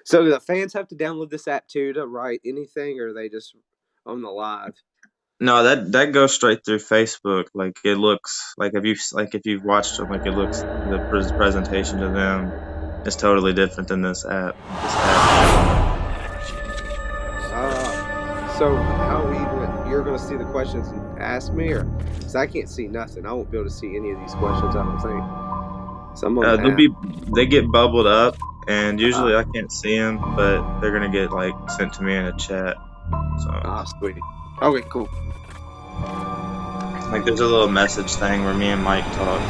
So the fans have to download this app too to write anything, or are they just on the live? No, that goes straight through Facebook. Like it looks like if you've watched them, like it looks the presentation to them is totally different than this app. This app. So how you're going to see the questions and ask me, or because I can't see nothing, I won't be able to see any of these questions. I don't think. So I'm on the app. They get bubbled up, and usually I Uh, can't see them, but they're gonna get like sent to me in a chat. So Sweet. Okay, cool. like there's a little message thing where me and Mike talk.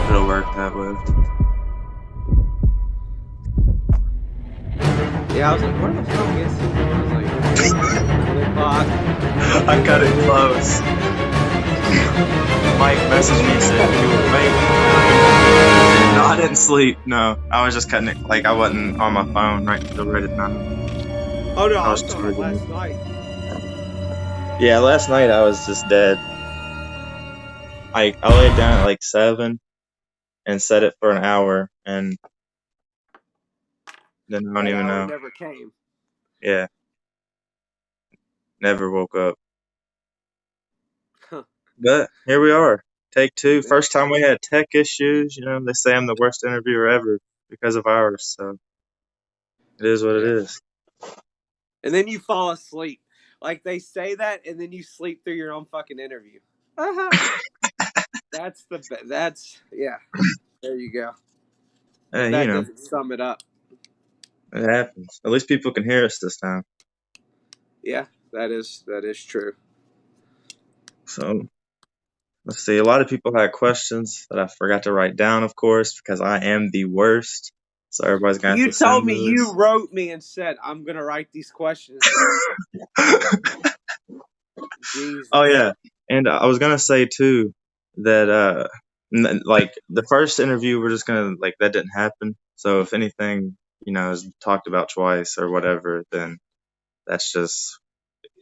So it'll work that way. Yeah, I was like, where the fuck is he? I was like, 1 o'clock. I cut it close. Mike messaged me and said, "You awake?" No, I didn't sleep. No, I was just cutting it. Like I wasn't on my phone right at 9. Oh no, I I was was talking about charging last it. night. Yeah, last night I was just dead. I laid down at like 7 and set it for an hour, and then I don't That even hour know. never came. Yeah, never woke up. Huh. But here we are. Take two. Yeah. First time we had tech issues. You know, they say I'm the worst interviewer ever because of ours. So it is what it Yeah. is. And then you fall asleep. Like they say that, and then you sleep through your own fucking interview. Uh-huh. That's yeah. There you go. If Hey, you that know, doesn't sum it up, it happens. At least people can hear us this time. yeah, that is true. So let's see. A lot of people had questions that I forgot to write down, of course, because I am the worst. So everybody's gonna have You to send told me you those. wrote me and said I'm gonna write these questions down. Oh Jesus. yeah, and I was gonna say too that like the first interview, we're just gonna like that didn't happen. So if anything, is talked about twice or whatever, then that's just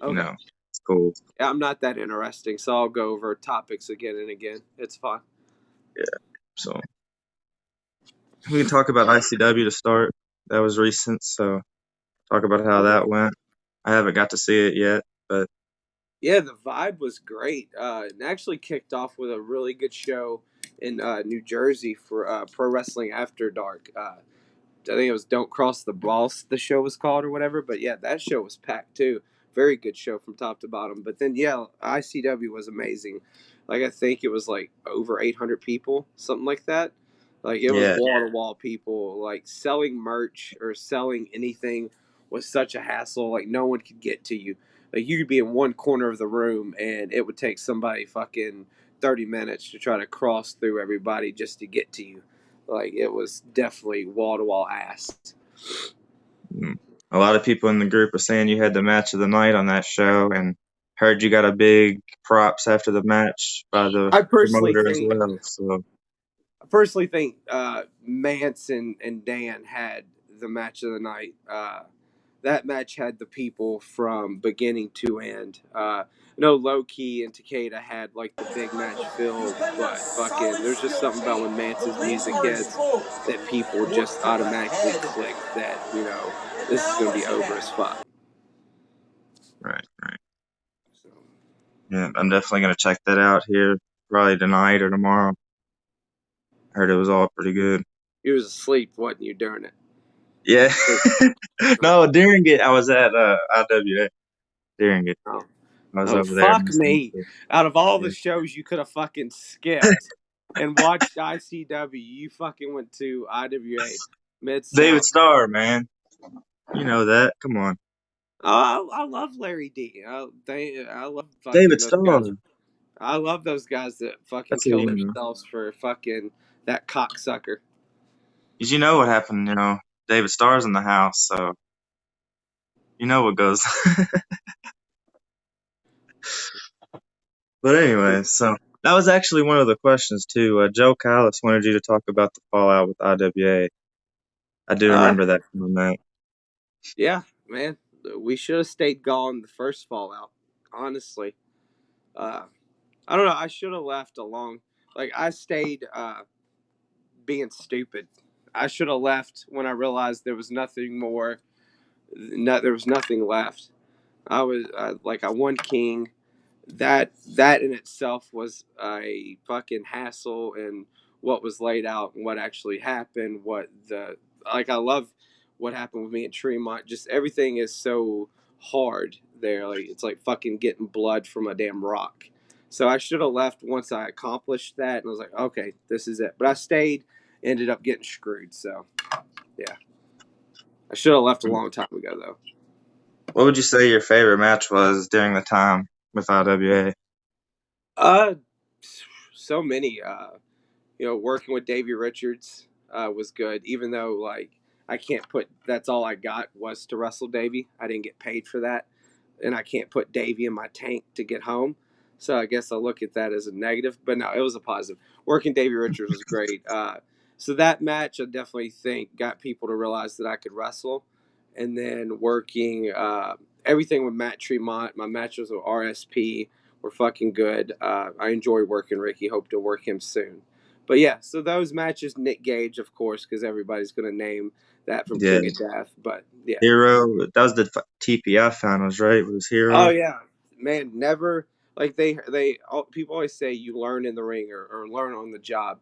Okay. it's cool. Yeah, I'm not that interesting, so I'll go over topics again and again. It's fine. Yeah. So we can talk about ICW to start. That was recent, so talk about how Okay. that went. I haven't got to see it yet, but Yeah, the vibe was great. It actually kicked off with a really good show in New Jersey for Pro Wrestling After Dark. I think it was Don't Cross the Balls, the show was called or whatever. But yeah, that show was packed too. Very good show from top to bottom. But then, yeah, ICW was amazing. Like, I think it was like over 800 people, something like that. Like, it was yeah, wall to wall people. Like, selling merch or selling anything was such a hassle. Like, no one could get to you. Like, you could be in one corner of the room and it would take somebody fucking 30 minutes to try to cross through everybody just to get to you. Like it was definitely wall to wall ass. mm. A lot of people in the group were saying you had the match of the night on that show, and heard you got a big props after the match by the I personally promoter as think well. So Mance and Dan had the match of the night. That match had the people from beginning to end. No, Low Key and Takeda had like the big match filled, but fucking, there's just something about when Mance's music hits that people just automatically click that this is gonna be over as fuck. right, right. So, Yeah, I'm definitely gonna check that out here probably tonight or tomorrow. I heard it was all pretty good. you was asleep, wasn't you, during it? Yeah. Sleep. No, during it I was at IWA. During it. Oh. I was Oh, over there fuck listening me. to it. Out of all the Yeah. shows you could have fucking skipped and watched ICW, you fucking went to IWA Mid David South. Starr, man. You know that. Come on. Oh, I love Larry D. I love fucking David those Starr. guys. I love those guys that fucking That's who kill you know. themselves for fucking that cocksucker. Because you know what happened, David Starr's in the house, so you know what goes. But anyway, so that was actually one of the questions too. Joe Callis wanted you to talk about the fallout with IWA. I do Uh, remember that from that. yeah, man. We should have stayed gone the first Fallout, honestly. Uh, I don't know. I should have left along. Like I stayed being stupid. I should have left when I realized there was nothing more. There was nothing left. I won King. That in itself was a fucking hassle, and what was laid out and what actually happened. I love what happened with me at Tremont. Just everything is so hard there. Like it's like fucking getting blood from a damn rock. So I should have left once I accomplished that, and I was like, okay, this is it. But I stayed, ended up getting screwed. So yeah, I should have left a long time ago though. What would you say your favorite match was during the time with IWA? Uh, so many. Working with Davey Richards was good, even though like I can't put that's all I got was to wrestle Davey. I didn't get paid for that, and I can't put Davey in my tank to get home. So I guess I'll look at that as a negative, but no, it was a positive. Working Davey Richards was great. So that match, I definitely think got people to realize that I could wrestle, and then working everything with Matt Tremont. My matches with RSP were fucking good. I enjoy working Ricky. Hope to work him soon. But yeah, so those matches, Nick Gage, of course, because everybody's going to name that from Yeah, King of Death. But yeah, Hero. That was the TPI finals, right? It was oh Hero. yeah, man, never like people always say you learn in the ring or learn on the job.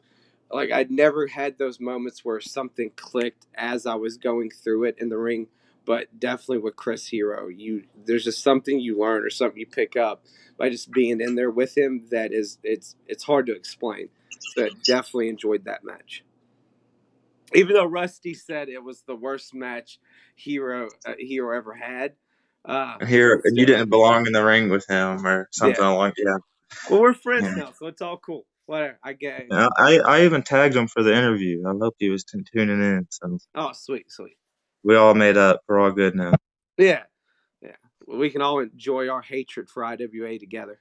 Like I'd never had those moments where something clicked as I was going through it in the ring, but definitely with Chris Hero, you there's just something you learn or something you pick up by just being in there with him that is it's hard to explain. So I definitely enjoyed that match. Even though Rusty said it was the worst match Hero ever had, Hero, but and you still, didn't belong in the ring with him or yeah. something along. Yeah, Well, we're friends yeah. now, so it's all cool. Whatever. I get. I even tagged him for the interview. I hope he was tuning in. So Oh, sweet, sweet. we all made up. We're all good now. Yeah, yeah. Well, we can all enjoy our hatred for IWA together.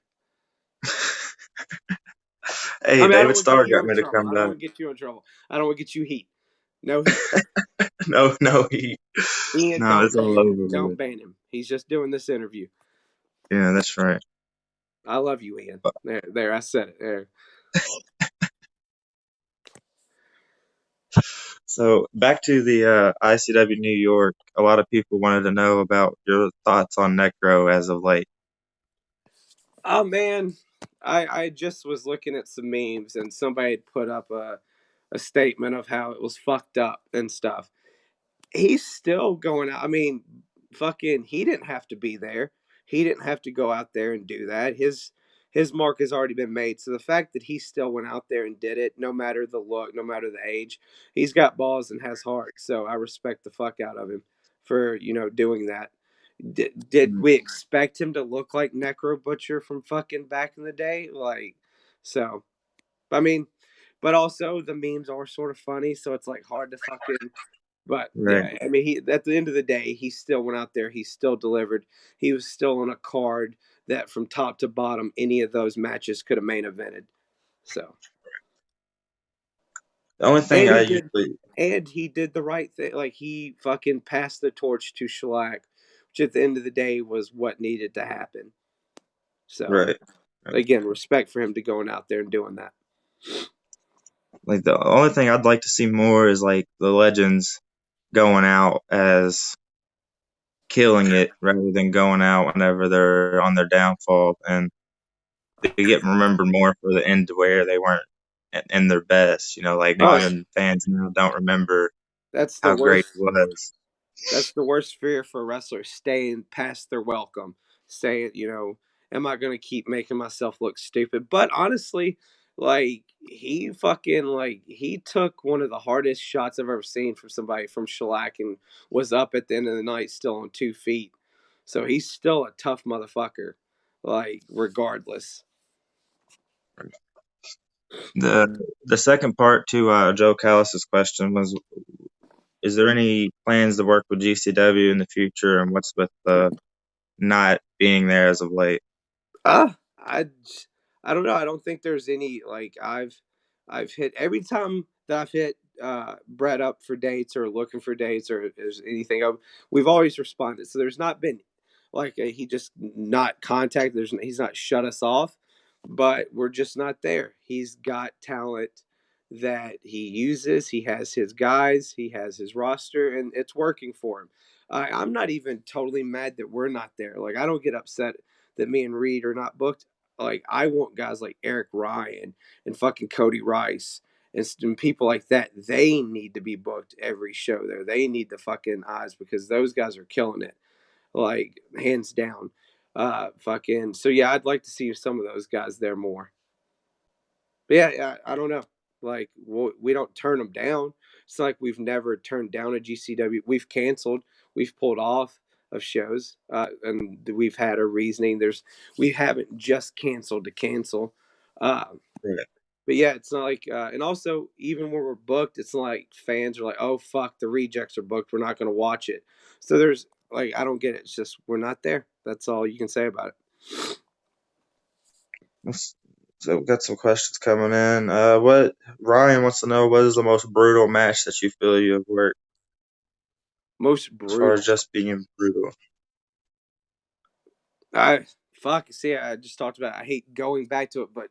I Hey, mean, I don't David want to get Starr you got in me to trouble. come I don't back. want to get you in trouble. I don't want to get you heat. No heat. No, no, Ian, no, don't it's all ban him. over Don't with. ban him. He's just doing this interview. Yeah, that's right. I love you, Ian. There. I said it. There. So back to the ICW New York. A lot of people wanted to know about your thoughts on Necro as of late. Oh man, I just was looking at some memes and somebody had put up a statement of how it was fucked up and stuff. He's still going out. I mean, fucking, he didn't have to be there. He didn't have to go out there and do that. His mark has already been made. So the fact that he still went out there and did it, no matter the look, no matter the age, he's got balls and has heart. So I respect the fuck out of him for doing that. Did Mm. we expect him to look like Necro Butcher from fucking back in the day? Like, so I mean, but also the memes are sort of funny, so it's like hard to fucking. But Right, yeah, I mean, he at the end of the day, he still went out there. He still delivered. He was still on a card that from top to bottom, any of those matches could have main evented. So, the only thing and I he did, usually and he did the right thing. Like he fucking passed the torch to Shellac, which at the end of the day was what needed to happen. So, right, right. again, respect for him to going out there and doing that. Like the only thing I'd like to see more is like the legends going out as killing it rather than going out whenever they're on their downfall, and they get remembered more for the end where they weren't in their best. Like Oh, modern fans now don't remember that's the how great worst. it was. That's the worst fear for wrestlers, staying past their welcome. Saying, am I going to keep making myself look stupid? But honestly, like, he took one of the hardest shots I've ever seen from somebody from Shellac and was up at the end of the night still on 2 feet. So he's still a tough motherfucker, like, regardless. The second part to Joe Callis's question was, is there any plans to work with GCW in the future, and what's with not being there as of late? Uh, I, I don't know. I don't think there's any like I've hit every time that I've hit Brett up for dates or looking for dates or there's anything. We've always responded. So there's not been like he just not contact. He's not shut us off, but we're just not there. He's got talent that he uses. He has his guys, he has his roster, and it's working for him. I'm not even totally mad that we're not there. Like, I don't get upset that me and Reed are not booked. Like, I want guys like Eric Ryan and fucking Cody Rice and people like that. They need to be booked every show there. They need the fucking eyes because those guys are killing it, like hands down. Fucking so yeah, I'd like to see some of those guys there more. But yeah, yeah, I don't know. Like we don't turn them down. It's like we've never turned down a GCW. We've canceled. We've pulled off of shows, and we've had a reasoning. We haven't just canceled to cancel. Uh, Right. but yeah, it's not like, and also even when we're booked, it's not like fans are like, "Oh fuck, the rejects are booked. We're not going to watch it." So there's like, I don't get it. It's just we're not there. That's all you can say about it. So we got some questions coming in. What Ryan wants to know: what is the most brutal match that you feel you have worked, Most as far as brutal. just being brutal? I fuck. See, I just talked about it. I hate going back to it, but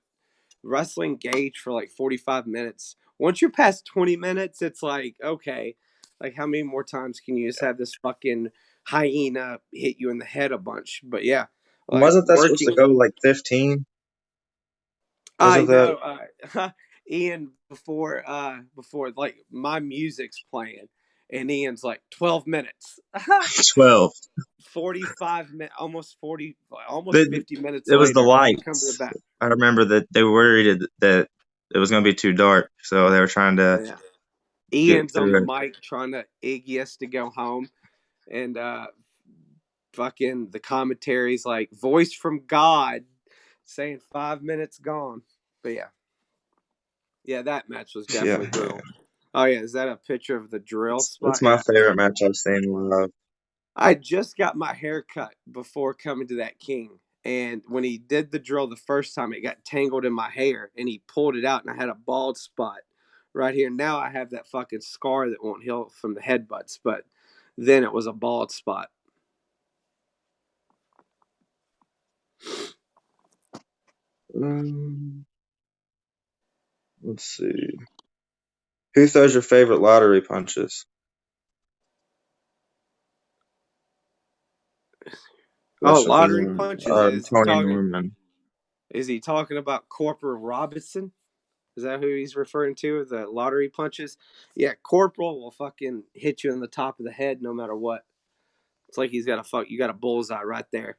wrestling Gage for like 45 minutes. Once you're past 20 minutes, it's like, okay, like how many more times can you just have this fucking hyena hit you in the head a bunch? But yeah, like Wasn't that supposed to working. go like 15? I Wasn't that know, Ian, before like my music's playing, and Ian's like 12 minutes. 12? 45 minutes, almost The, 50 minutes it was the later, I'm coming to the lights. back. I remember that they were worried that it was going to be too dark, so they were trying to Yeah. get Ian's on the through it. mic trying to egg us to go home, and fucking the commentary's like voice from God saying 5 minutes gone. But yeah, yeah, that match was Yeah, definitely brutal. Oh yeah, is that a picture of the drill that's spot? my Yeah. favorite match I've seen live. I just got my hair cut before coming to that King. And when he did the drill the first time, it got tangled in my hair and he pulled it out and I had a bald spot right here. Now I have that fucking scar that won't heal from the headbutts, but then it was a bald spot. Um, let's see. Who throws your favorite lottery punches? Oh, Question lottery from punches. Tony Norman. Is he talking about Corporal Robinson? Is that who he's referring to? The lottery punches? Yeah, Corporal will fucking hit you in the top of the head no matter what. It's like he's got a you got a bullseye right there.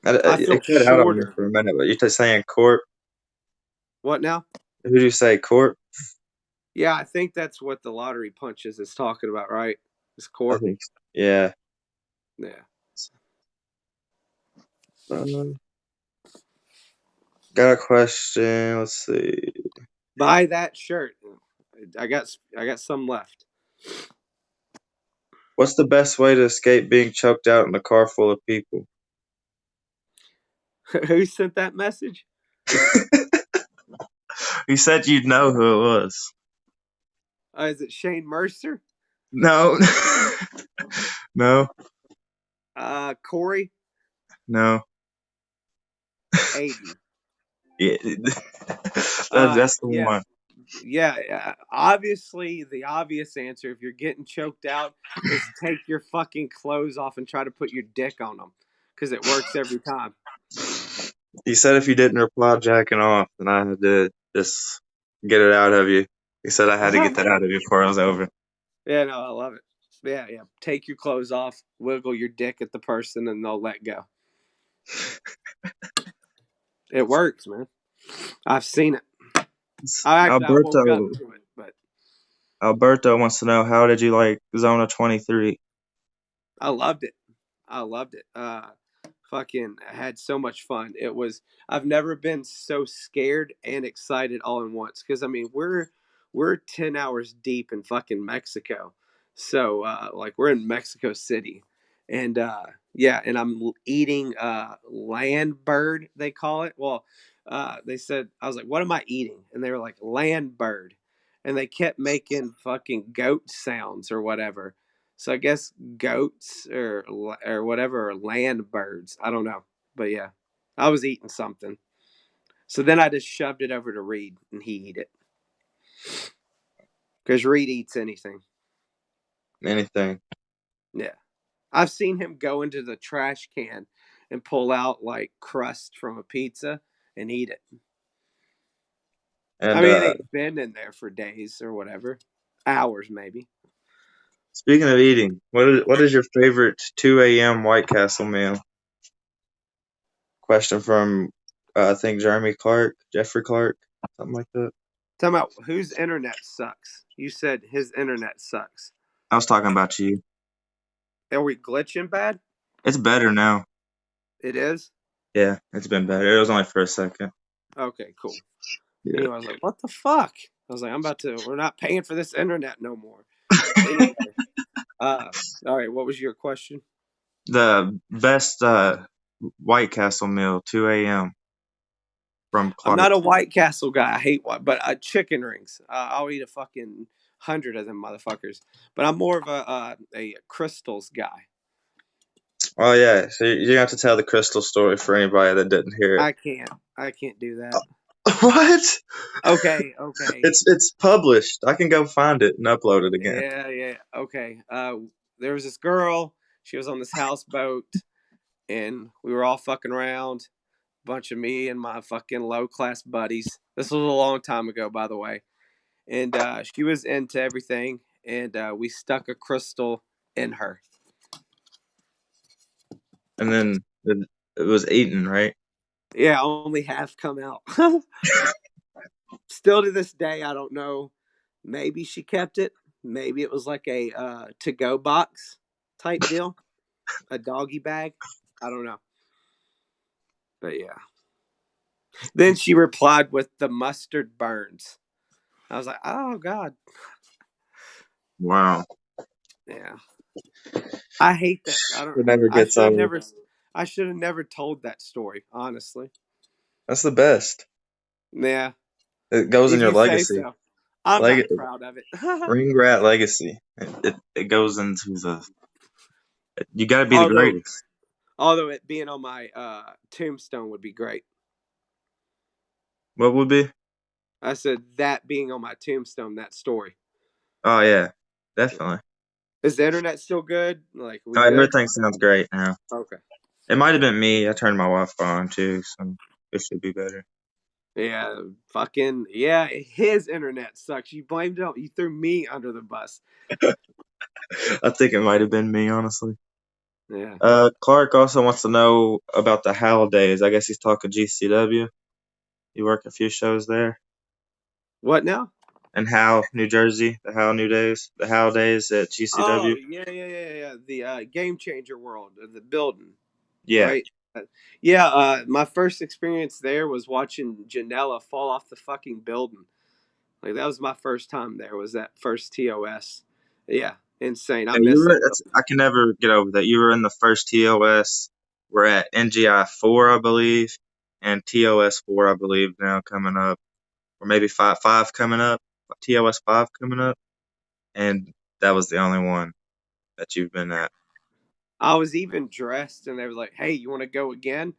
I feel It cut out on me shorter. for a minute, but you're saying Court? What now? Who do you say, Court? Yeah, I think that's what the lottery punches is talking about, right? Is I Corp? think so. Yeah. Yeah. Uh, got a question. Let's see. Buy that shirt. I got some left. What's the best way to escape being choked out in a car full of people? Who sent that message? He said you'd know who it was. Is it Shane Mercer? No. No. Corey? No. Aiden. Yeah. That's the Yeah. one. Yeah, obviously, the obvious answer if you're getting choked out is take your fucking clothes off and try to put your dick on them because it works every time. He said if you didn't reply jacking off, then I had to just get it out of you. He said I had to get that out of you before it was over. Yeah, no, I love it. Yeah, yeah. Take your clothes off, wiggle your dick at the person, and they'll let go. It works, man. I've seen it. I woke up Alberto to it, but Alberto wants to know, how did you like Zona 23? I loved it. I loved it. Fucking had so much fun. I've never been so scared and excited all in once. Cause I mean, we're 10 hours deep in fucking Mexico. So, like we're in Mexico City and, yeah, and I'm eating, land bird, they call it. Well, they said, I was like, what am I eating? And they were like, land bird. And they kept making fucking goat sounds or whatever. So I guess goats or whatever are land birds. I don't know, but yeah, I was eating something. So then I just shoved it over to Reed, and he eat it. Because Reed eats anything. Anything. Yeah. I've seen him go into the trash can and pull out like crust from a pizza and eat it. I And mean, it ain't been in there for days or whatever, hours maybe. speaking of eating, what is your favorite 2 a.m. White Castle meal? Question from I think Jeffrey Clark, something like that. Talking about whose internet sucks. You said his internet sucks. I was talking about you. Are we glitching bad? It's better now. It is? Yeah, it's been better. It was only for a second. Okay, cool. Yeah. Anyway, I was like, what the fuck? I was like, we're not paying for this internet no more. Anyway, uh, all right, what was your question? The best White Castle meal, 2 a.m. from I'm Clark. not a White Castle guy. I hate white, but chicken rings. I'll eat a fucking 100 of them motherfuckers. But I'm more of a crystals guy. Oh yeah, so you have to tell the crystal story for anybody that didn't hear it. I can't. I can't do that. What? Okay, okay. It's published. I can go find it and upload it again. Yeah, yeah. Okay. There was this girl. She was on this houseboat, and we were all fucking around. Bunch of me and my fucking low class buddies. This was a long time ago, by the way. And she was into everything, and we stuck a crystal in her. And then it was eaten, right? Yeah, only half come out. Still to this day, I don't know. Maybe she kept it. Maybe it was like a to go box type deal, a doggy bag. I don't know. But yeah. Then she replied with the mustard burns. I was like, oh God. Wow. Yeah. I hate that. I don't It never I gets should have old. never I should have never told that story, honestly. That's the best. Yeah. It goes in If your you say legacy. so. I'm Leg not proud of it. Ring rat legacy. It goes into the. You got to be the although greatest. although it being on my tombstone would be great. What would be? I said that being on my tombstone, that story. Oh yeah, definitely. Is the internet still good? Like, we good? Everything sounds great now. Okay. It might have been me. I turned my Wi-Fi on too, so it should be better. Yeah, fucking yeah. His internet sucks. You blamed it on. You threw me under the bus. I think it might have been me, honestly. Yeah. Clark also wants to know about the Hal days. I guess he's talking GCW. You work a few shows there. What now? And Hal, New Jersey, the Hal days at Oh GCW. yeah, yeah, yeah, yeah. The game changer world, the building, Yeah. right? Yeah. My first experience there was watching Janela fall off the fucking building. Like that was my first time there. Was that first TOS? Yeah, insane. I Yeah, you miss were. that building. I can never get over that. You were in the first TOS. We're at NGI 4, I believe, and TOS 4, I believe, now coming up, or maybe five coming up. TOS 5 coming up, and that was the only one that you've been at. I was even dressed, and they were like, "Hey, you want to go again?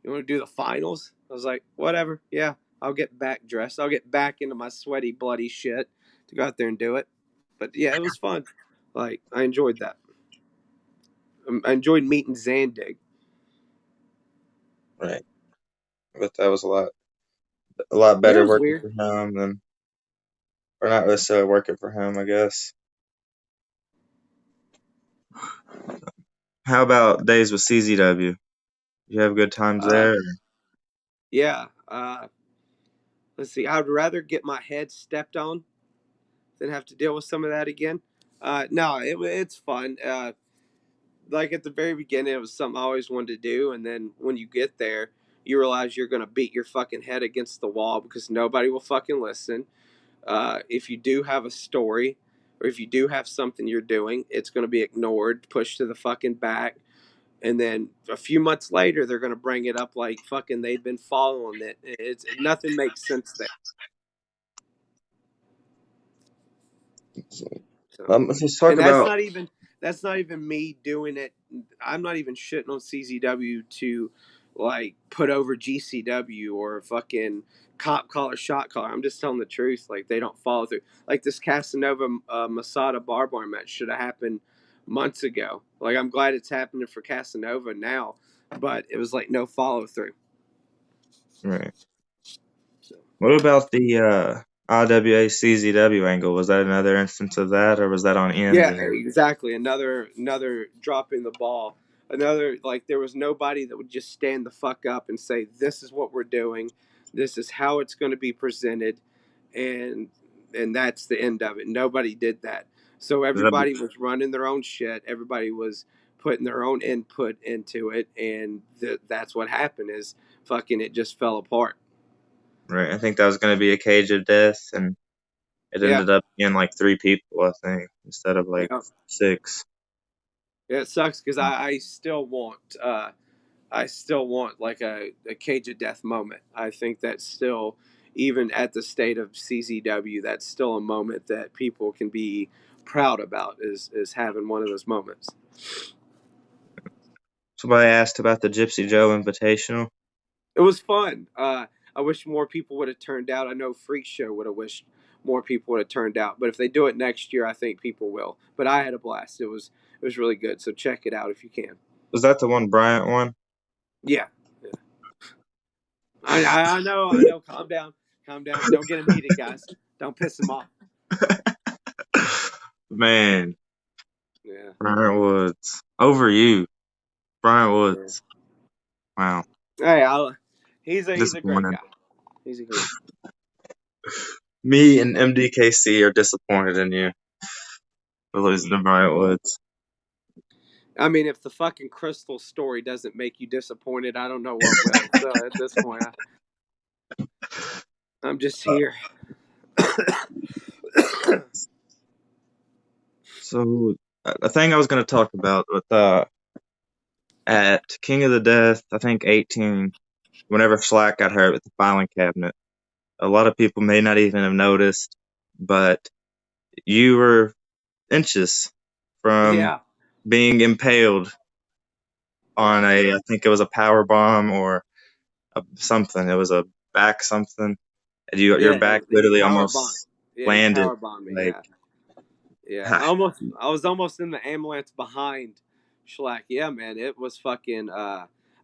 You want to do the finals?" I was like, "Whatever. Yeah, I'll get back dressed. I'll get back into my sweaty, bloody shit to go out there and do it." But yeah, it was fun. Like I enjoyed that. I enjoyed meeting Zandig. Right, but that was a lot Yeah, it better was working weird. for him than, or not necessarily working for him, I guess. How about days with CZW? You have good times Uh, there? yeah. Let's see. I would rather get my head stepped on than have to deal with some of that again. No, it's fun. Like at the very beginning, it was something I always wanted to do, and then when you get there, you realize you're gonna beat your fucking head against the wall because nobody will fucking listen. If you do have a story, or if you do have something you're doing, it's gonna be ignored, pushed to the fucking back, and then a few months later, they're gonna bring it up like fucking they've been following it. It's nothing makes sense there. So, Let's talk and about. that's not even me doing it. I'm not even shitting on CZW to like put over GCW or fucking cop collar, shot collar. I'm just telling the truth. Like they don't follow through. Like this Casanova Masada Barbar match should have happened months ago. Like I'm glad it's happening for Casanova now, but it was like no follow through. Right. So. What about the IWA CZW angle? Was that another instance of that, or was that on Ends? Yeah, And exactly. Another dropping the ball. Another like there was nobody that would just stand the fuck up and say this is what we're doing. This is how it's going to be presented, and that's the end of it. Nobody did that. So that, everybody was running their own shit. Everybody was putting their own input into it, and that's what happened. Is fucking it just fell apart. right. I think that was going to be a cage of death, and it Yeah, ended up being like 3 people, I think, instead of like yeah. 6. Yeah, it sucks because I still want. I still want like a cage of death moment. I think that's still, even at the state of CZW, that's still a moment that people can be proud about is having one of those moments. Somebody asked about the Gypsy Joe Invitational. It was fun. I wish more people would have turned out. I know Freak Show would have wished more people would have turned out, but if they do it next year, I think people will. But I had a blast. It was really good. So check it out if you can. Was that the one Bryant won? Yeah, yeah. I know. Calm down. Don't get him heated, guys. Don't piss him off. Man, Yeah. Bryant Woods. Over you. Bryant Yeah. Woods. Wow. Hey, he's a great Disappointed. guy. He's a great. Me and MDKC are disappointed in you for losing to Bryant Woods. I mean, if the fucking Crystal story doesn't make you disappointed, I don't know what will. So at this point, I'm just here. So, a thing I was going to talk about with at King of the Death, I think 18, whenever Slack got hurt with the filing cabinet, a lot of people may not even have noticed, but you were inches from Yeah, being impaled yeah, on I think it was a power bomb or something. It was a back something. And your yeah. back He literally power bomb. almost Yeah, he landed. power bombed me. Like, Yeah, yeah. I was almost in the ambulance behind Schlack. Yeah, man, it was fucking.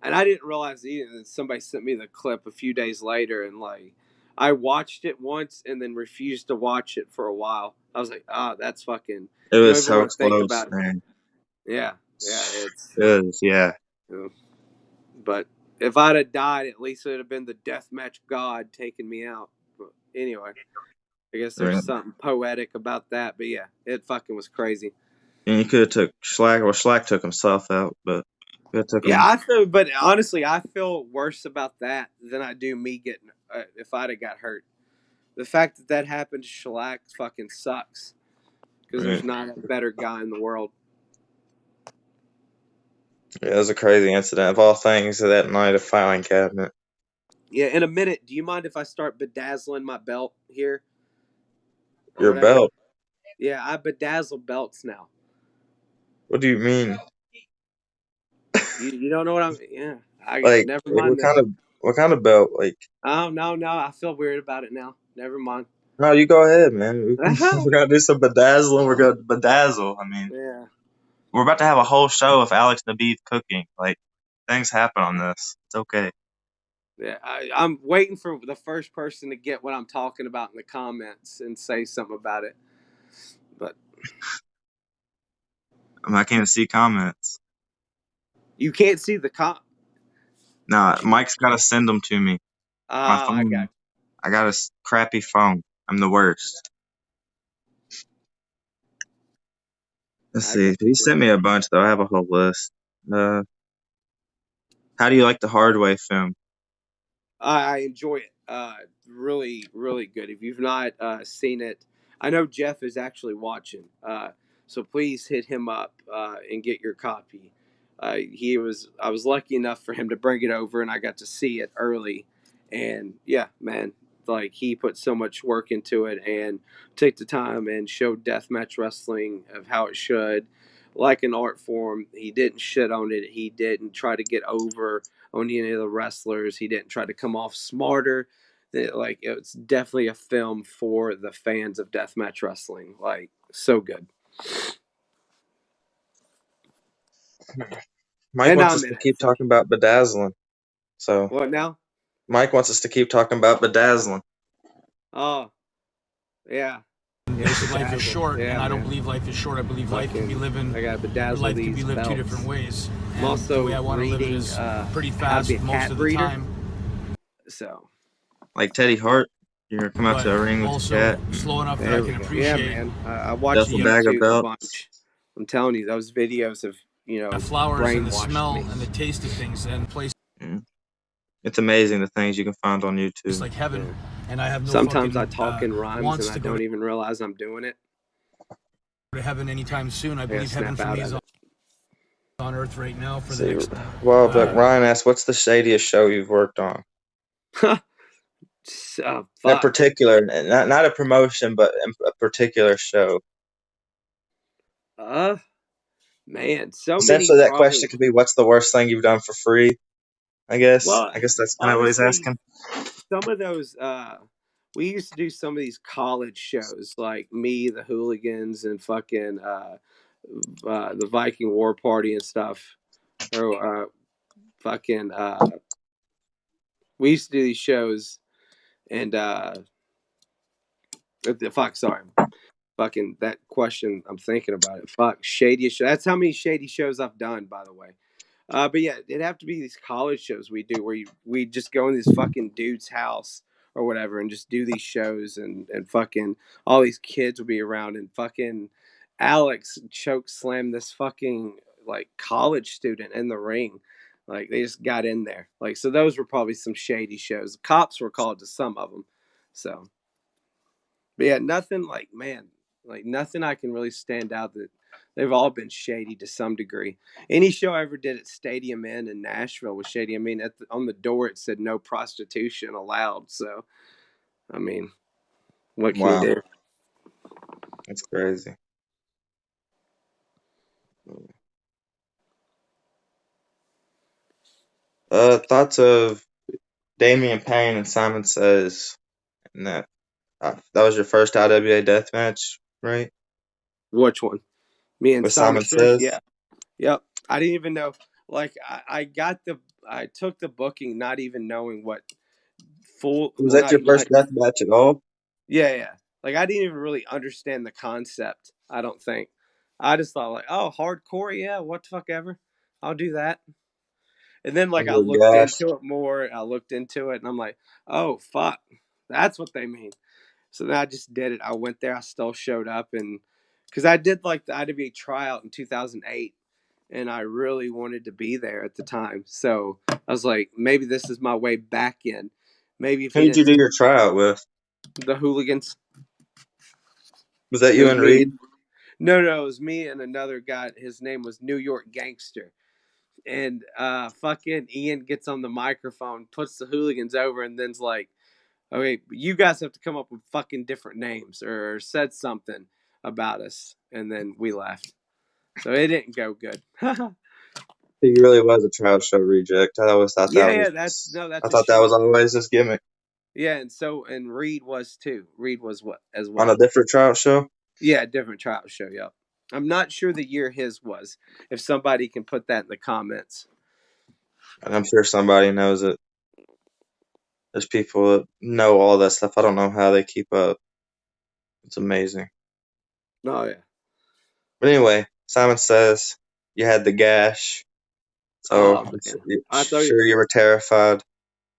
And I didn't realize either. And somebody sent me the clip a few days later, and like, I watched it once and then refused to watch it for a while. I was like, that's fucking. it You don't was even so want to think close, about it. man. Yeah, yeah. It's. It was, yeah. You know, but if I'd have died, at least it'd have been the deathmatch god taking me out. But anyway, I guess there's Right. something poetic about that. But yeah, it fucking was crazy. And you could have took Schlack. Well, Schlack took himself out, but you could have took Yeah, him. I feel, but honestly, I feel worse about that than I do me getting if I'd have got hurt. The fact that that happened to Shellac fucking sucks because there's Right. not a better guy in the world. Yeah, it was a crazy incident. Of all things, that night, a filing cabinet. Yeah, in a minute, do you mind if I start bedazzling my belt here or Your whatever? belt. Yeah, I bedazzle belts now. What do you mean? You don't know what I'm. Yeah, I never Like mind then. what kind of belt? Like, Oh no, I feel weird about it now. Never mind. no, you go ahead, man. yeah, We're gonna do some bedazzling. We're gonna bedazzle. I mean, we're about to have a whole show of Alex Nabeed cooking. Like, things happen on this. It's okay. yeah. I'm waiting for the first person to get what I'm talking about in the comments and say something about it. But I can't see comments. you can't see the Nah, Mike's gotta send them to me. My I got. phone. I got a crappy phone. I'm the worst. Let's I see. got. He sent me a bunch though. I have a whole list. Uh, how do you like the Hardway film? I enjoy it. Really, really good. If you've not seen it, I know Jeff is actually watching. So please hit him up and get your copy. I was lucky enough for him to bring it over, and I got to see it early. And yeah, man, like he put so much work into it and took the time and showed deathmatch wrestling of how it should. like an art form. He didn't shit on it. He didn't try to get over on any of the wrestlers. He didn't try to come off smarter. Like it's definitely a film for the fans of deathmatch wrestling. Like so good. Mike And wants I'm us in to it. keep So talking about bedazzling. So what now? Mike wants us to keep talking about bedazzling. Oh yeah, yeah. They say life is Bedazzled. short, Yeah, and I don't man. believe life is short. I believe life can be Fucking, living, I gotta or bedazzle life can be these lived two different belts. ways. I'm And the way also I want to live it reading is pretty How to Be fast a most Cat of the Breeder. time, So Like Teddy Hart, you're gonna come out but to a ring with your also cat, slow enough that I there we can go. Yeah, appreciate man. I watched duffel the bag of YouTube a belts. bunch. I'm telling you, those videos have flowers and the brainwashed smell me. and the taste of things, and places Mm. It's amazing the things you can find on YouTube. like heaven. Yeah. And I have no Sometimes I fucking talk in rhymes and wants I to go don't even realize I'm doing it. to heaven anytime soon. I I gotta believe heaven snap for out me is of it. on earth right now for the See, next. well, but Uh, Ryan asked, "What's the shadiest show you've worked on?" That Fuck. particular, not a promotion, but a particular show. Uh, Man, so many Essentially, that probably. question could be, "What's the worst thing you've done for free?" I guess. Well, I guess that's kind of what he's honestly, asking. some of those we used to do some of these college shows like me, the hooligans, and fucking the Viking War Party and stuff. Or fucking we used to do these shows and the fuck sorry. Fucking that question I'm thinking about it. Fuck shady show. That's how many shady shows I've done, by the way. But yeah, it'd have to be these college shows we do where we just go in this fucking dude's house or whatever and just do these shows and fucking all these kids will be around and fucking Alex choke slam this fucking like college student in the ring. Like they just got in there. Like so those were probably some shady shows. Cops were called to some of them. So but yeah, nothing like man, like nothing I can really stand out that they've all been shady to some degree. Any show I ever did at Stadium Inn in Nashville was shady. I mean, on the door it said no prostitution allowed. So I mean, what can you Wow, do? that's crazy. Thoughts of Damian Payne and Simon Says, and that was your first IWA death match, right? Which one? Me and With Simon Simon Says? Says. Yeah. Yep. I didn't even know. Like I took the booking not even knowing what full. Was Well, that not your not first death match at all? Yeah, yeah. Like I didn't even really understand the concept. I don't think. I just thought like, oh, hardcore, yeah, what the fuck ever. I'll do that. And then like I Oh looked gosh. into it more. I looked into it, and I'm like, oh fuck, that's what they mean. So then I just did it. I went there. I still showed up, and because I did like the IWA tryout in 2008, and I really wanted to be there at the time. So I was like, maybe this is my way back in. Maybe if Who he did you didn't, do your tryout with? the hooligans. Was that It you was and me. Reed? No, it was me and another guy. His name was New York Gangster. And fucking Ian gets on the microphone, puts the hooligans over, and then's like, okay, you guys have to come up with fucking different names or said something about us. And then we left. So it didn't go good. yeah, He really was a tryout show reject. I always thought that yeah, that's was. no, I that's a thought that was shame. always his gimmick Yeah, and Reed was too. Reed was what as on a well. different tryout show. Yeah, different trial show. Yep. I'm not sure the year his was. If somebody can put that in the comments. And I'm sure somebody knows it. There's people that know all that stuff. I don't know how they keep up. It's amazing. Oh yeah. But anyway, Simon Says you had the gash, so Oh I'm man. I thought sure you were terrified.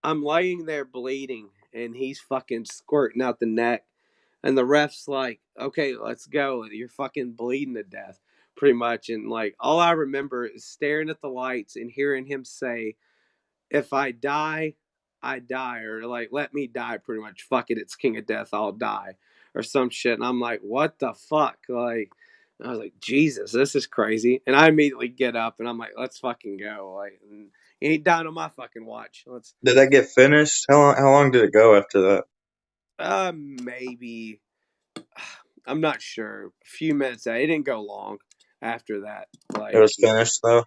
I'm laying there bleeding and he's fucking squirting out the neck. And the ref's like, okay, let's go. You're fucking bleeding to death, pretty much. And like, all I remember is staring at the lights and hearing him say, if I die, I die. Or like, let me die, pretty much. Fuck it, it's King of Death, I'll die. Or some shit. And I'm like, what the fuck? Like, I was like, Jesus, this is crazy. And I immediately get up and I'm like, let's fucking go. Like, he ain't dying on my fucking watch. Let's Did that get finished? How long did it go after that? maybe I'm not sure. A few minutes. It didn't go long after that. It was finished though.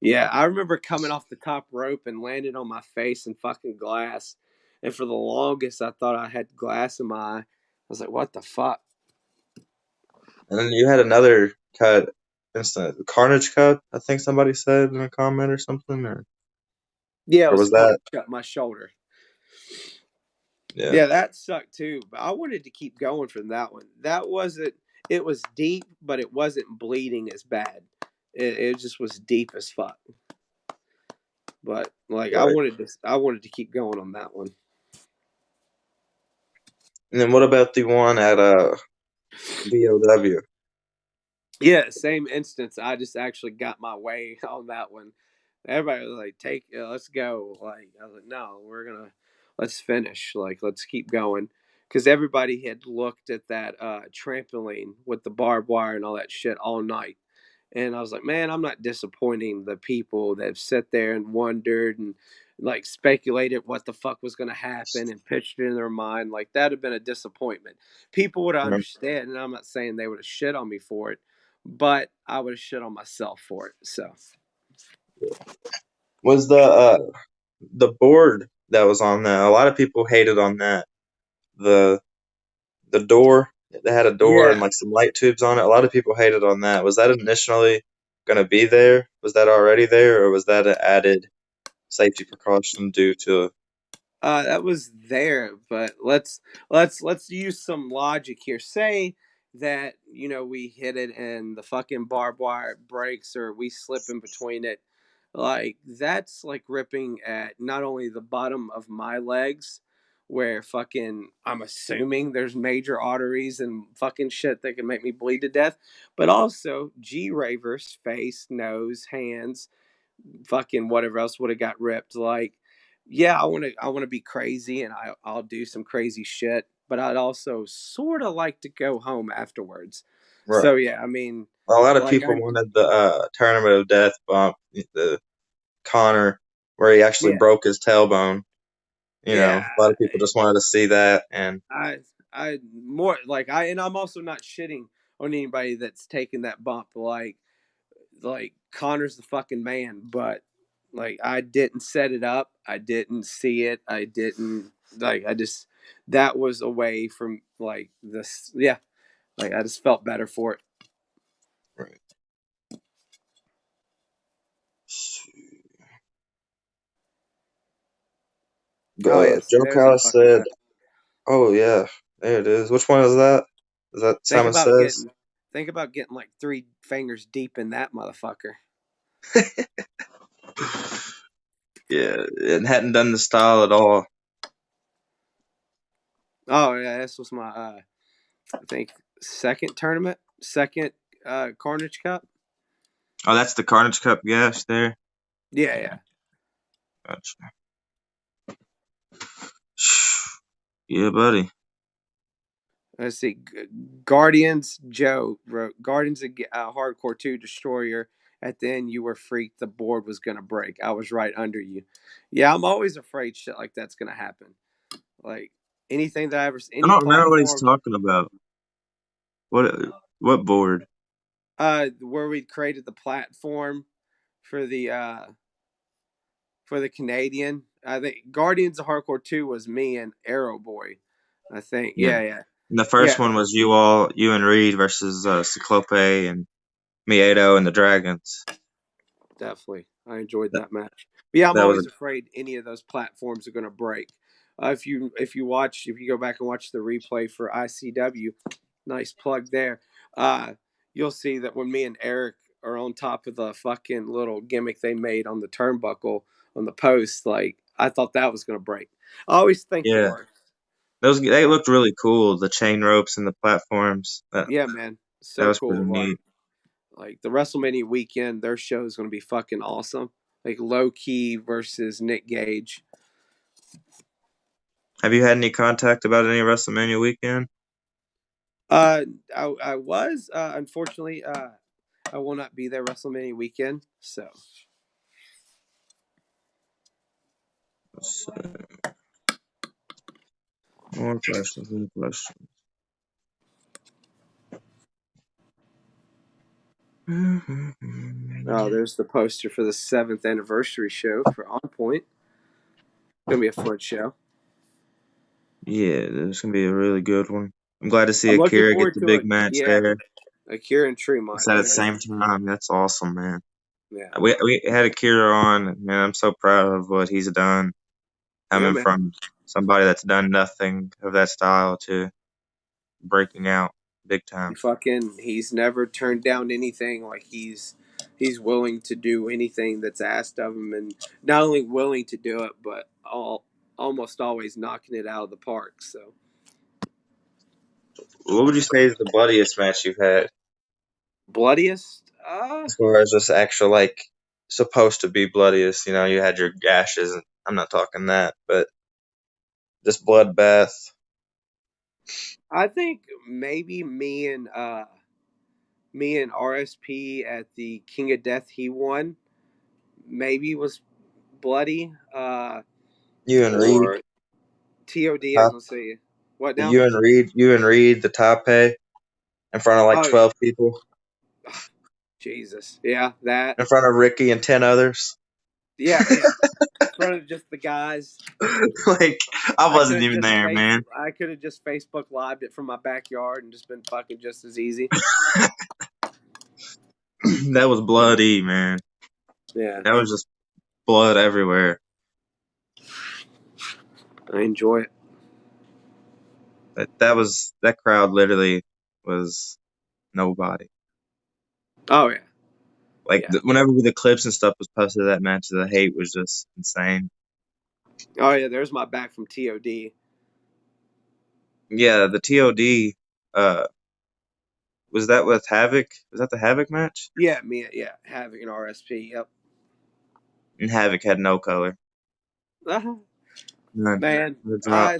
Yeah, I remember coming off the top rope and landing on my face in fucking glass. And for the longest, I thought I had glass in my eye. I was like, what the fuck? And then you had another cut, instant Carnage cut. I think somebody said in a comment or something, Yeah, it or was was that? carnage up my shoulder. Yeah, Yeah, that sucked too. But I wanted to keep going from that one. That wasn't, it was deep, but it wasn't bleeding as bad. It just was deep as fuck. But like right. I wanted to keep going on that one. And then what about the one at VOW? Yeah, same instance. I just actually got my way on that one. Everybody was like, "Take, let's go." Like I was like, "No, let's finish. Like let's keep going." Because everybody had looked at that trampoline with the barbed wire and all that shit all night, and I was like, "Man, I'm not disappointing the people that have sat there and wondered and like speculated what the fuck was going to happen and pitched it in their mind. Like that'd have been a disappointment. People would understand, and I'm not saying they would have shit on me for it, but I would have shit on myself for it. So Was the board that was on that? A lot of people hated on that. The the door, they had a door and yeah, like some light tubes on it. A lot of people hated on that. Was that initially going to be there? Was that already there, or was that an added safety precaution due to? that was there, but let's use some logic here. Say that we hit it and the fucking barbed wire breaks or we slip in between it. Like that's like ripping at not only the bottom of my legs, where fucking I'm assuming there's major arteries and fucking shit that can make me bleed to death, but also G Raver's face, nose, hands, fucking whatever else would have got ripped. Like, yeah, I want to be crazy and I'll do some crazy shit, but I'd also sort of like to go home afterwards. Right. So yeah, I mean, A lot of like people wanted the Tournament of Death bump, the Connor, where he actually yeah, broke his tailbone. yeah, A lot of people just wanted to see that, and I I more like and I'm also not shitting on anybody that's taken that bump. Like Connor's the fucking man, but like I didn't set it up. I didn't see it. I didn't like I just that was away from like this yeah, like I just felt better for it. right. Oh yeah, see Joe there's our Callis fucking said, cut. "Oh yeah, there it is. Which one is that? Is that Think Simon about Says?" getting think about getting like 3 fingers deep in that motherfucker. Yeah, it hadn't done the style at all. Oh yeah, this was my I think second tournament, second Carnage Cup. Oh, that's the Carnage Cup gas there. Yeah, yeah. Gotcha. Yeah, buddy. Let's see. Guardians Joe wrote Guardians of Hardcore 2 Destroyer. At the end, you were freaked. The board was going to break. I was right under you. Yeah, I'm always afraid shit like that's going to happen. Like anything that I ever, I any don't remember what he's platform, talking about. What board? where we created the platform for the Canadian. I think Guardians of Hardcore 2 was me and Arrow Boy. I think. Yeah. Yeah, yeah. And the first Yeah, one was you and Reed versus Cyclope and Miedo and the Dragons. definitely. I enjoyed That, that match. But yeah, I'm that was always afraid any of those platforms are going to break. If you go back and watch the replay for ICW, nice plug there. Uh, you'll see that when me and Eric are on top of the fucking little gimmick they made on the turnbuckle on the post, like I thought that was going to break. I always think the yeah. worst. Those they looked really cool. The chain ropes and the platforms. Yeah, man, That so was pretty cool. neat. Like the WrestleMania weekend, their show is going to be fucking awesome. Like Low Key versus Nick Gage. Have you had any contact about any WrestleMania weekend? I was unfortunately I will not be there WrestleMania weekend. So Let's see. More questions. More questions. Oh, there's the poster for the 7th anniversary show for On Point. Gonna be a fun show. Yeah, this gonna be a really good one. I'm glad to see I'm looking Akira get forward the to big it. match Yeah, there. Akira and Tremont. It's at They're the gonna. same time. That's awesome, man. Yeah, We had Akira on, man. I'm so proud of what he's done, yeah, coming man. from somebody that's done nothing of that style to breaking out big time. He's never turned down anything. Like he's willing to do anything that's asked of him, and not only willing to do it, but almost always knocking it out of the park. So What would you say is the bloodiest match you've had, bloodiest? as far as just actual like supposed to be bloodiest? You know, you had your gashes. And I'm not talking that, but just bloodbath. I think maybe me and RSP at the King of Death he won maybe was bloody. You and Reed, Or TOD. I was top, gonna say what now? you and Reed, the top pay in front of like Oh yeah, 12 people, Jesus, yeah, that, in front of Ricky and 10 others. yeah, yeah. In front of just the guys. Like I wasn't even there, man. I could have just Facebook lived it from my backyard and just been fucking just as easy. That was bloody, man. Yeah, That was just blood everywhere. I enjoy it. That crowd literally was nobody. Oh yeah, Like yeah. whenever the clips and stuff was posted of that match, the hate was just insane. Oh yeah. There's my back from TOD. Yeah, the TOD uh was that with Havoc? Was that the Havoc match? Yeah, me. Yeah, having an RSP. Yep. And Havoc had no color. Uh-huh. None. Man, The drop.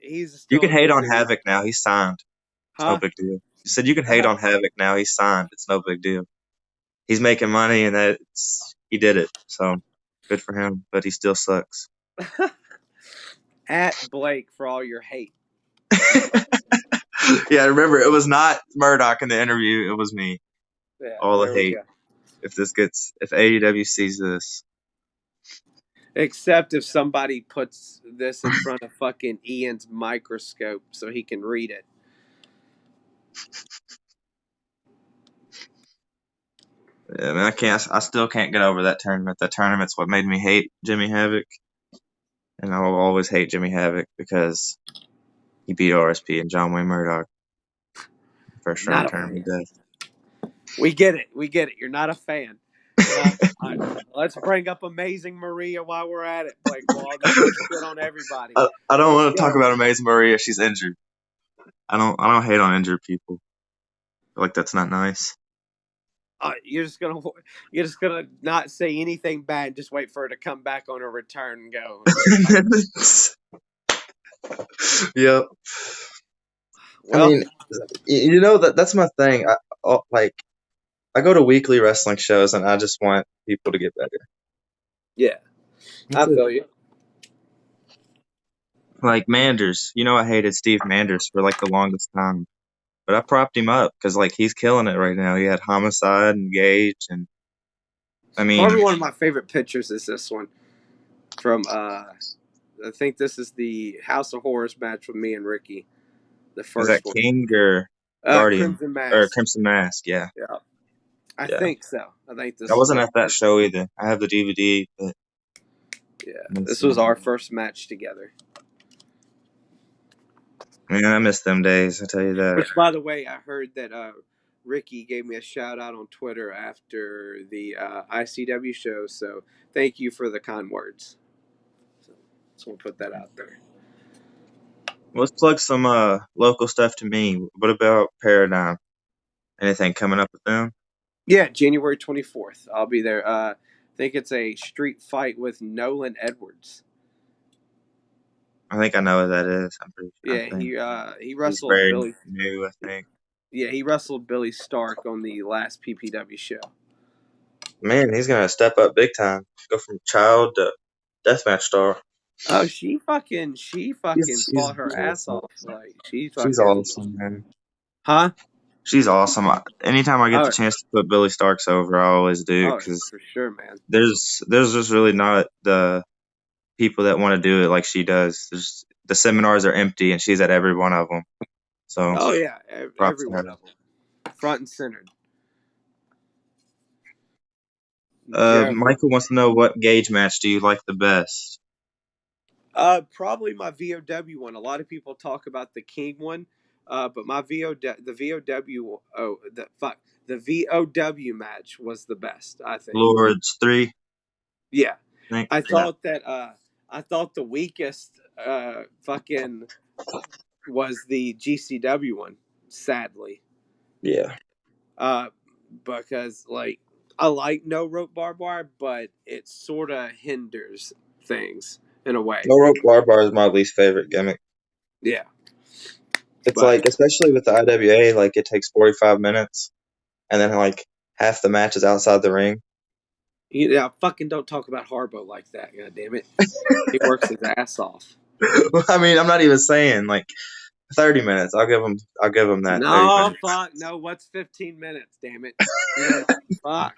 he's You still can a hate good on dude. Havoc now. He's signed. It's no Huh? big deal. You said you can hate on Havoc now. He's signed. It's no big deal. He's making money, and he did it. So good for him. But he still sucks. At Blake for all your hate. Yeah, remember it was not Murdoch in the interview. It was me. Yeah, All the there we hate. go. If AEW sees this, Except if somebody puts this in front of fucking Ian's microscope so he can read it. yeah, man, I still can't get over that tournament. That tournament's what made me hate Jimmy Havoc, and I will always hate Jimmy Havoc because he beat RSP and John Wayne Murdoch first Not round a tournament fan. death. We get it. We get it. You're not a fan. Let's bring up Amazing Maria while we're at it, Blake. Well, I'll just go shit on everybody. I don't Let's want to talk go. about Amazing Maria. She's injured. I don't hate on injured people. I feel like that's not nice. You're just gonna not say anything bad. Just wait for her to come back on her return and go. It's Yep. I well, mean, you know that's my thing. I go to weekly wrestling shows and I just want people to get better. yeah, That's I it. feel you. Like Manders, I hated Steve Manders for like the longest time, but I propped him up because like he's killing it right now. He had Homicide and Gage, and I Probably mean, one of my favorite pictures is this one from. I think this is the House of Horrors match with me and Ricky, the was that first one. King or Guardian Crimson or Mask. Crimson Mask? Yeah, Yeah, I yeah. think so. I think I this is wasn't our at that first. show either. I have the DVD, but Yeah, let me this see. was our first match together. Man, I miss them days. I tell you that. Which, by the way, I heard that Ricky gave me a shout out on Twitter after the ICW show. So thank you for the kind words. So just want to put that out there. Let's plug some local stuff to me. What about Paradigm? Anything coming up with them? Yeah, January 24th. I'll be there. I think it's a street fight with Nolan Edwards. I think I know what that is. I Yeah, think he he's wrestled very Billy. new. I think. Yeah, he wrestled Billy Stark on the last PPW show. Man, he's gonna step up big time. Go from child to deathmatch star. Oh, she fucking She's fought her ass awesome. off. Like she She's fucking, awesome, man. huh? She's awesome. Anytime I get the Oh, chance to put Billy Starks over, I always do oh, because for sure, man. there's just really not the people that want to do it like she does. The seminars are empty, and she's at every one of them. So Oh yeah, props every to her. one of them, front and centered. Joe, Michael wants to know what gauge match do you like the best? probably my VOW one. A lot of people talk about the King one, but my the VOW, the VOW match was the best. I think. Lords 3, Yeah, I think. I Yeah. thought that. I thought the weakest, fucking was the GCW one. Sadly, Yeah. uh, because like I like no rope barbed wire, but it sort of hinders things in a way. No rope bar bar is my least favorite gimmick. Yeah, It's but like, especially with the IWA, like it takes 45 minutes, and then like half the match is outside the ring. yeah, fucking don't talk about Harbo like that. God damn it, he works his ass off. I mean, I'm not even saying like 30 minutes. I'll give him that 30 No, minutes. fuck, no. What's 15 minutes? Damn it, you don't. Fuck,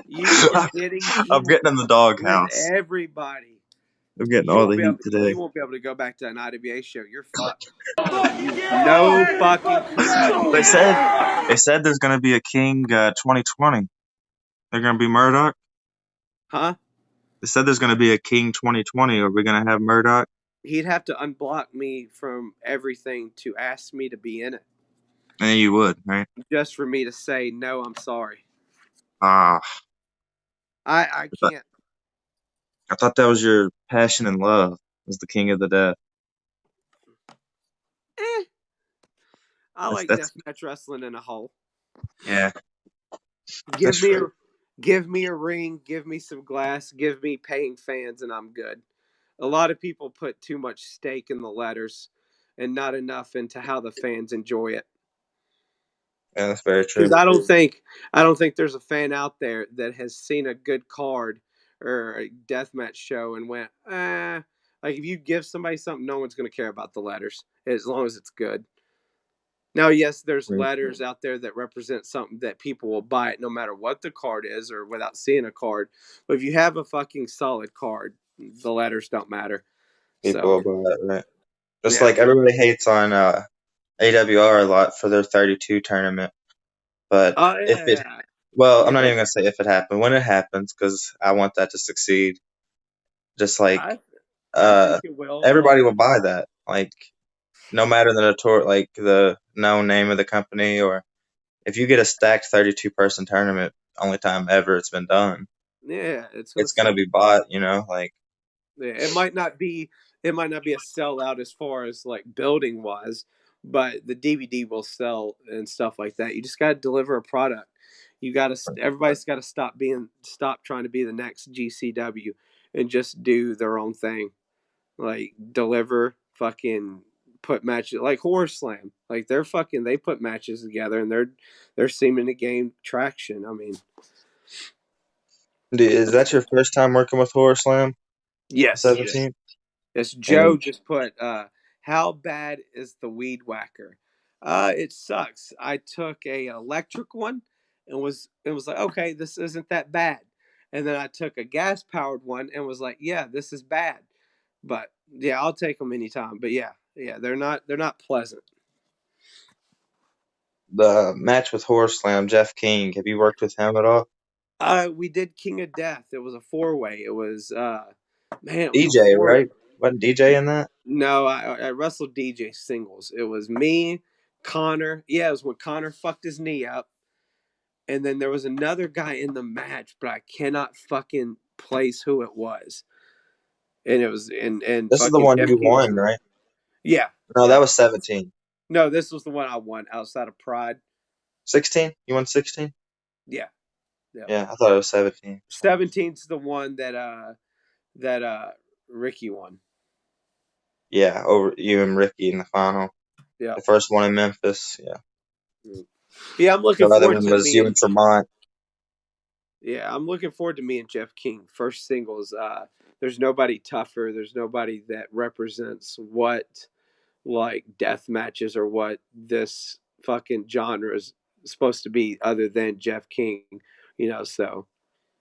you admitting I'm heat getting in the with doghouse. everybody. I'm getting You all won't the be heat able. today. You won't be able to go back to an IWA show. You're fucked. You no fucking credit. They said they said there's gonna be a King 2020. They're gonna be Murdoch. Huh? They said there's gonna be a King 2020. Are we gonna have Murdoch? He'd have to unblock me from everything to ask me to be in it, And you would, right? just for me to say no. I'm sorry. Ah, I can't. I thought that was your passion and love. Was the King of the Death? Eh, I like That's deathmatch wrestling in a whole. yeah, Give that's me a true. give me a ring, give me some glass, give me paying fans, and I'm good. A lot of people put too much stake in the letters and not enough into how the fans enjoy it. Yeah, that's very true. Because I don't think there's a fan out there that has seen a good card or a deathmatch show and went, like if you give somebody something, no one's going to care about the letters as long as it's good. Now, yes, there's Right. letters out there that represent something that people will buy it no matter what the card is or without seeing a card. But if you have a fucking solid card, the letters don't matter. People So, about that, right? Just yeah. like everybody hates on AWR a lot for their 32 tournament, but Oh, if yeah, it yeah. well, I'm Yeah, not even gonna say if it happened. When it happens, because I want that to succeed. Just like I, I uh, think it will. everybody will buy that. Like no matter like the known name of the company, or if you get a stacked 32 person tournament, only time ever it's been done, Yeah, it's going to it's gonna sell. be bought. Like Yeah, it might not be a sellout as far as like building wise, but the DVD will sell and stuff like that. You just got to deliver a product. You got to everybody's got to stop trying to be the next GCW and just do their own thing. Like deliver fucking put matches like Horror Slam. Like they put matches together and they're seeming to gain traction. I mean, is that your first time working with Horror Slam yes. 17? Yes, Joe And just put, how bad is the weed whacker? It sucks. I took a electric one and was like, okay, this isn't that bad. And then I took a gas powered one and was like, yeah, this is bad. But yeah, I'll take them anytime. But yeah, they're not pleasant. the match with Horror Slam, Jeff King, have you worked with him at all? We did King of Death. It was a 4-way. It was man, it was a DJ, four. right? Wasn't DJ in that? No, I wrestled DJ singles. It was me, Connor. Yeah, it was when Connor fucked his knee up. And then there was another guy in the match, but I cannot fucking place who it was. And it was and This is the fucking one Jeff you King was won, in there. right? Yeah, No, that yeah. was 17. No, this was the one I won outside of Pride. 16? You won 16? Yeah, yeah. Yeah, I thought it was 17. 17's the one that Ricky won. Yeah, over you and Ricky in the final. Yeah. The first one in Memphis. Yeah. Yeah, I'm The looking other forward one to was me you and and Tremont. yeah, I'm looking forward to me and Jeff King. First singles. There's nobody tougher. There's nobody that represents what like death matches or what this fucking genres supposed to be other than Jeff King, so.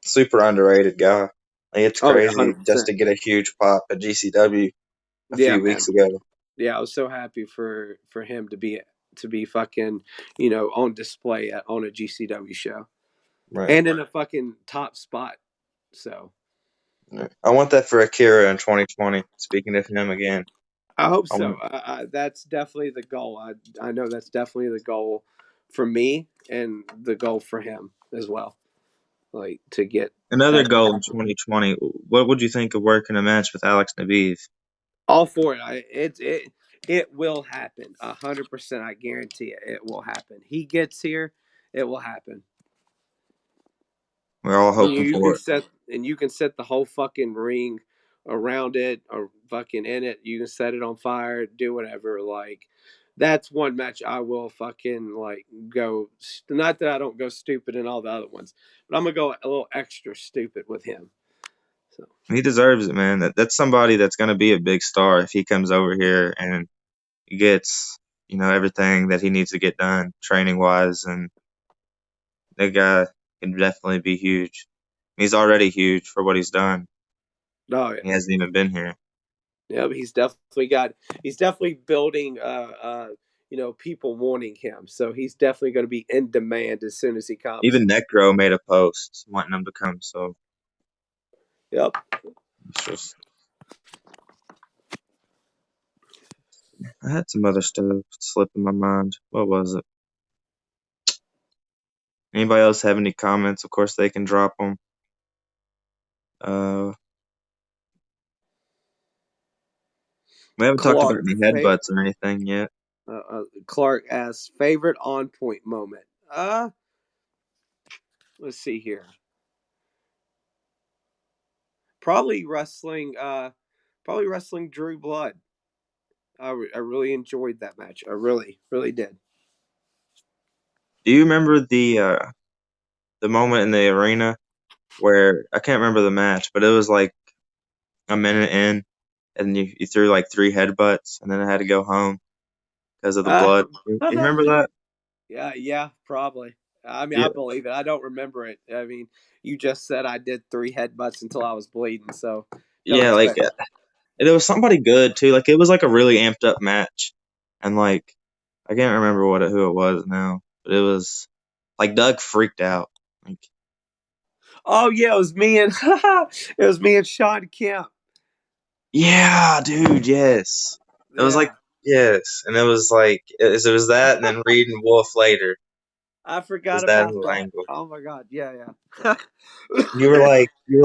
Super underrated guy. Like, it's Oh yeah, crazy just 100%. to get a huge pop at GCW a Yeah, few man. weeks ago. Yeah, I was so happy for him to be fucking, on display on a GCW show Right. and in a fucking top spot. So Yeah. I want that for Akira in 2020. Speaking of him again, I hope I so. want That's definitely the goal. I know that's definitely the goal for me and the goal for him as well. Like to get another that goal in 2020. What would you think of working a match with Alex Nabiv? all for it. It will happen. 100%. I guarantee it. It will happen. He gets here, it will happen. We're all You, hoping you for can it. set the whole fucking ring around it or fucking in it. You can set it on fire, do whatever. Like that's one match I will fucking like go. Not that I don't go stupid in all the other ones, but I'm gonna go a little extra stupid with him. So He deserves it, man. That's somebody that's going to be a big star if he comes over here and gets everything that he needs to get done training wise, and that guy can definitely be huge. He's already huge for what he's done. oh yeah. He hasn't even been here. Yeah, but he's definitely building people wanting him. So he's definitely going to be in demand as soon as he comes. Even Necro made a post wanting him to come, so Yep. it's just I had some other stuff slip in my mind. What was it? Anybody else have any comments? Of course, they can drop them. Uh, we haven't talked about Clark, any headbutts or anything yet. Clark asks favorite on point moment. Let's see here. Probably wrestling. Probably wrestling Drew Blood. I really enjoyed that match. I really, really did. Do you remember the moment in the arena where I can't remember the match, but it was like a minute in, and you threw like three headbutts, and then I had to go home because of the Uh, blood. You remember that? yeah, yeah, probably. I mean, Yeah, I believe it. I don't remember it. I mean, you just said I did three headbutts until I was bleeding, so don't yeah, like expect. it was somebody good too. Like it was like a really amped up match, and like I can't remember who it was now, but it was like Doug freaked out. Like, Oh yeah, it was me and Sean Kemp. yeah, dude, yes. It was like Yeah, yes, and it was like it was that, and then Reed and Wolf later. It I was forgot that about whole that. angle. Oh my god, yeah, yeah. You were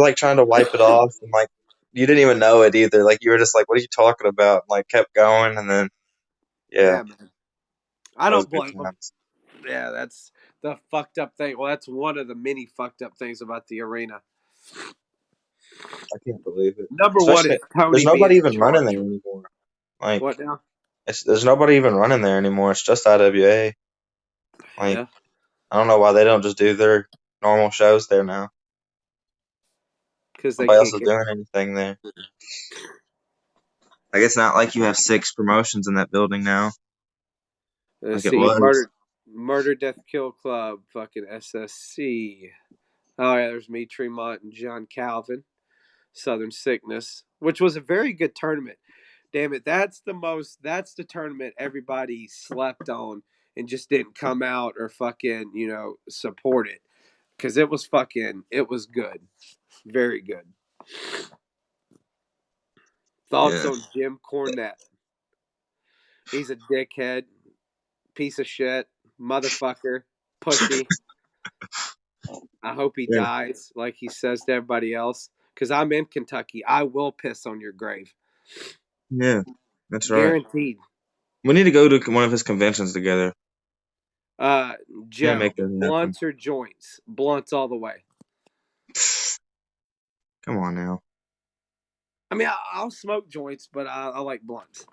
like trying to wipe it off, and like you didn't even know it either. Like you were just like, "What are you talking about?" And, like kept going, and then yeah, Yeah, man. I that was don't good blame him. times. Yeah, that's the fucked up thing. Well, that's one of the many fucked up things about the arena. I can't believe it. Number one is Especially Tony there's being nobody in even running there charge. anymore. Like What now? there's nobody even running there anymore. It's just IWA. Like Yeah, I don't know why they don't just do their normal shows there now. because they Nobody else can't is get. doing anything there. Like it's not like you have six promotions in that building now, Let's like it see, was. Murder, Death, Kill Club, fucking SSC. Oh yeah, there's me, Tremont, and John Calvin. Southern Sickness, which was a very good tournament. Damn it, that's the tournament everybody slept on and just didn't come out or fucking, support it. Cause it was good. Very good. Thoughts Yeah, on Jim Cornette? He's a dickhead, piece of shit, motherfucker, pussy. I hope he yeah, dies like he says to everybody else. Cause I'm in Kentucky. I will piss on your grave. yeah. That's right. Guaranteed. We need to go to one of his conventions together. Uh, Yeah, Joe, make that happen. blunts or joints? Blunts all the way. Come on now. I mean, I'll smoke joints, but I like blunts.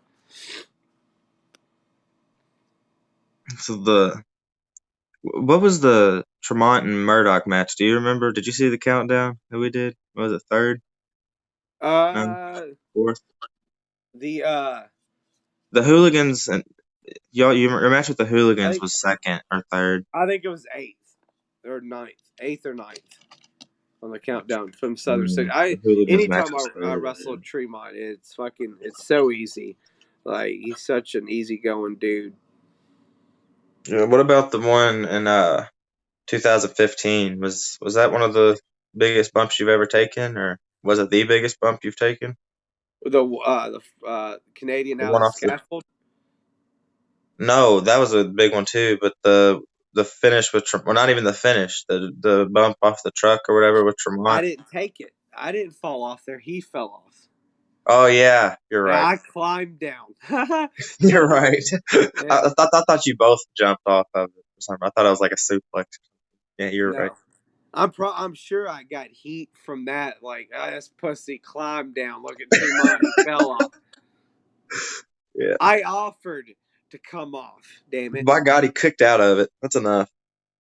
So what was the Tremont and Murdoch match? Do you remember? Did you see the countdown that we did? What was it, third? No, Uh, fourth? the The Hooligans and your match with the I Hooligans think was second or third. I think it was eighth or ninth on the countdown from Southern City. The Hooligans match Anytime was I third. wrestled Tremont, it's so easy. Like he's such an easygoing dude. Yeah, what about the one in 2015? Was that one of the biggest bumps you've ever taken, or was it the biggest bump you've taken? The Canadian The out of one the off the scaffold. No, that was a big one too. But the finish with well, not even the finish, the bump off the truck or whatever with I Tremont. didn't take it. I didn't fall off there. He fell off. Oh yeah, you're Yeah, right. I climbed down. You're right. Yeah, I thought you both jumped off of it or something. I thought it was like a suplex. Yeah, you're right. no. I'm sure I got heat from that. Like, this pussy climbed down. Look at Tremont. He fell off. Yeah. I offered to come off. Damn it. By God, he kicked out of it. That's enough.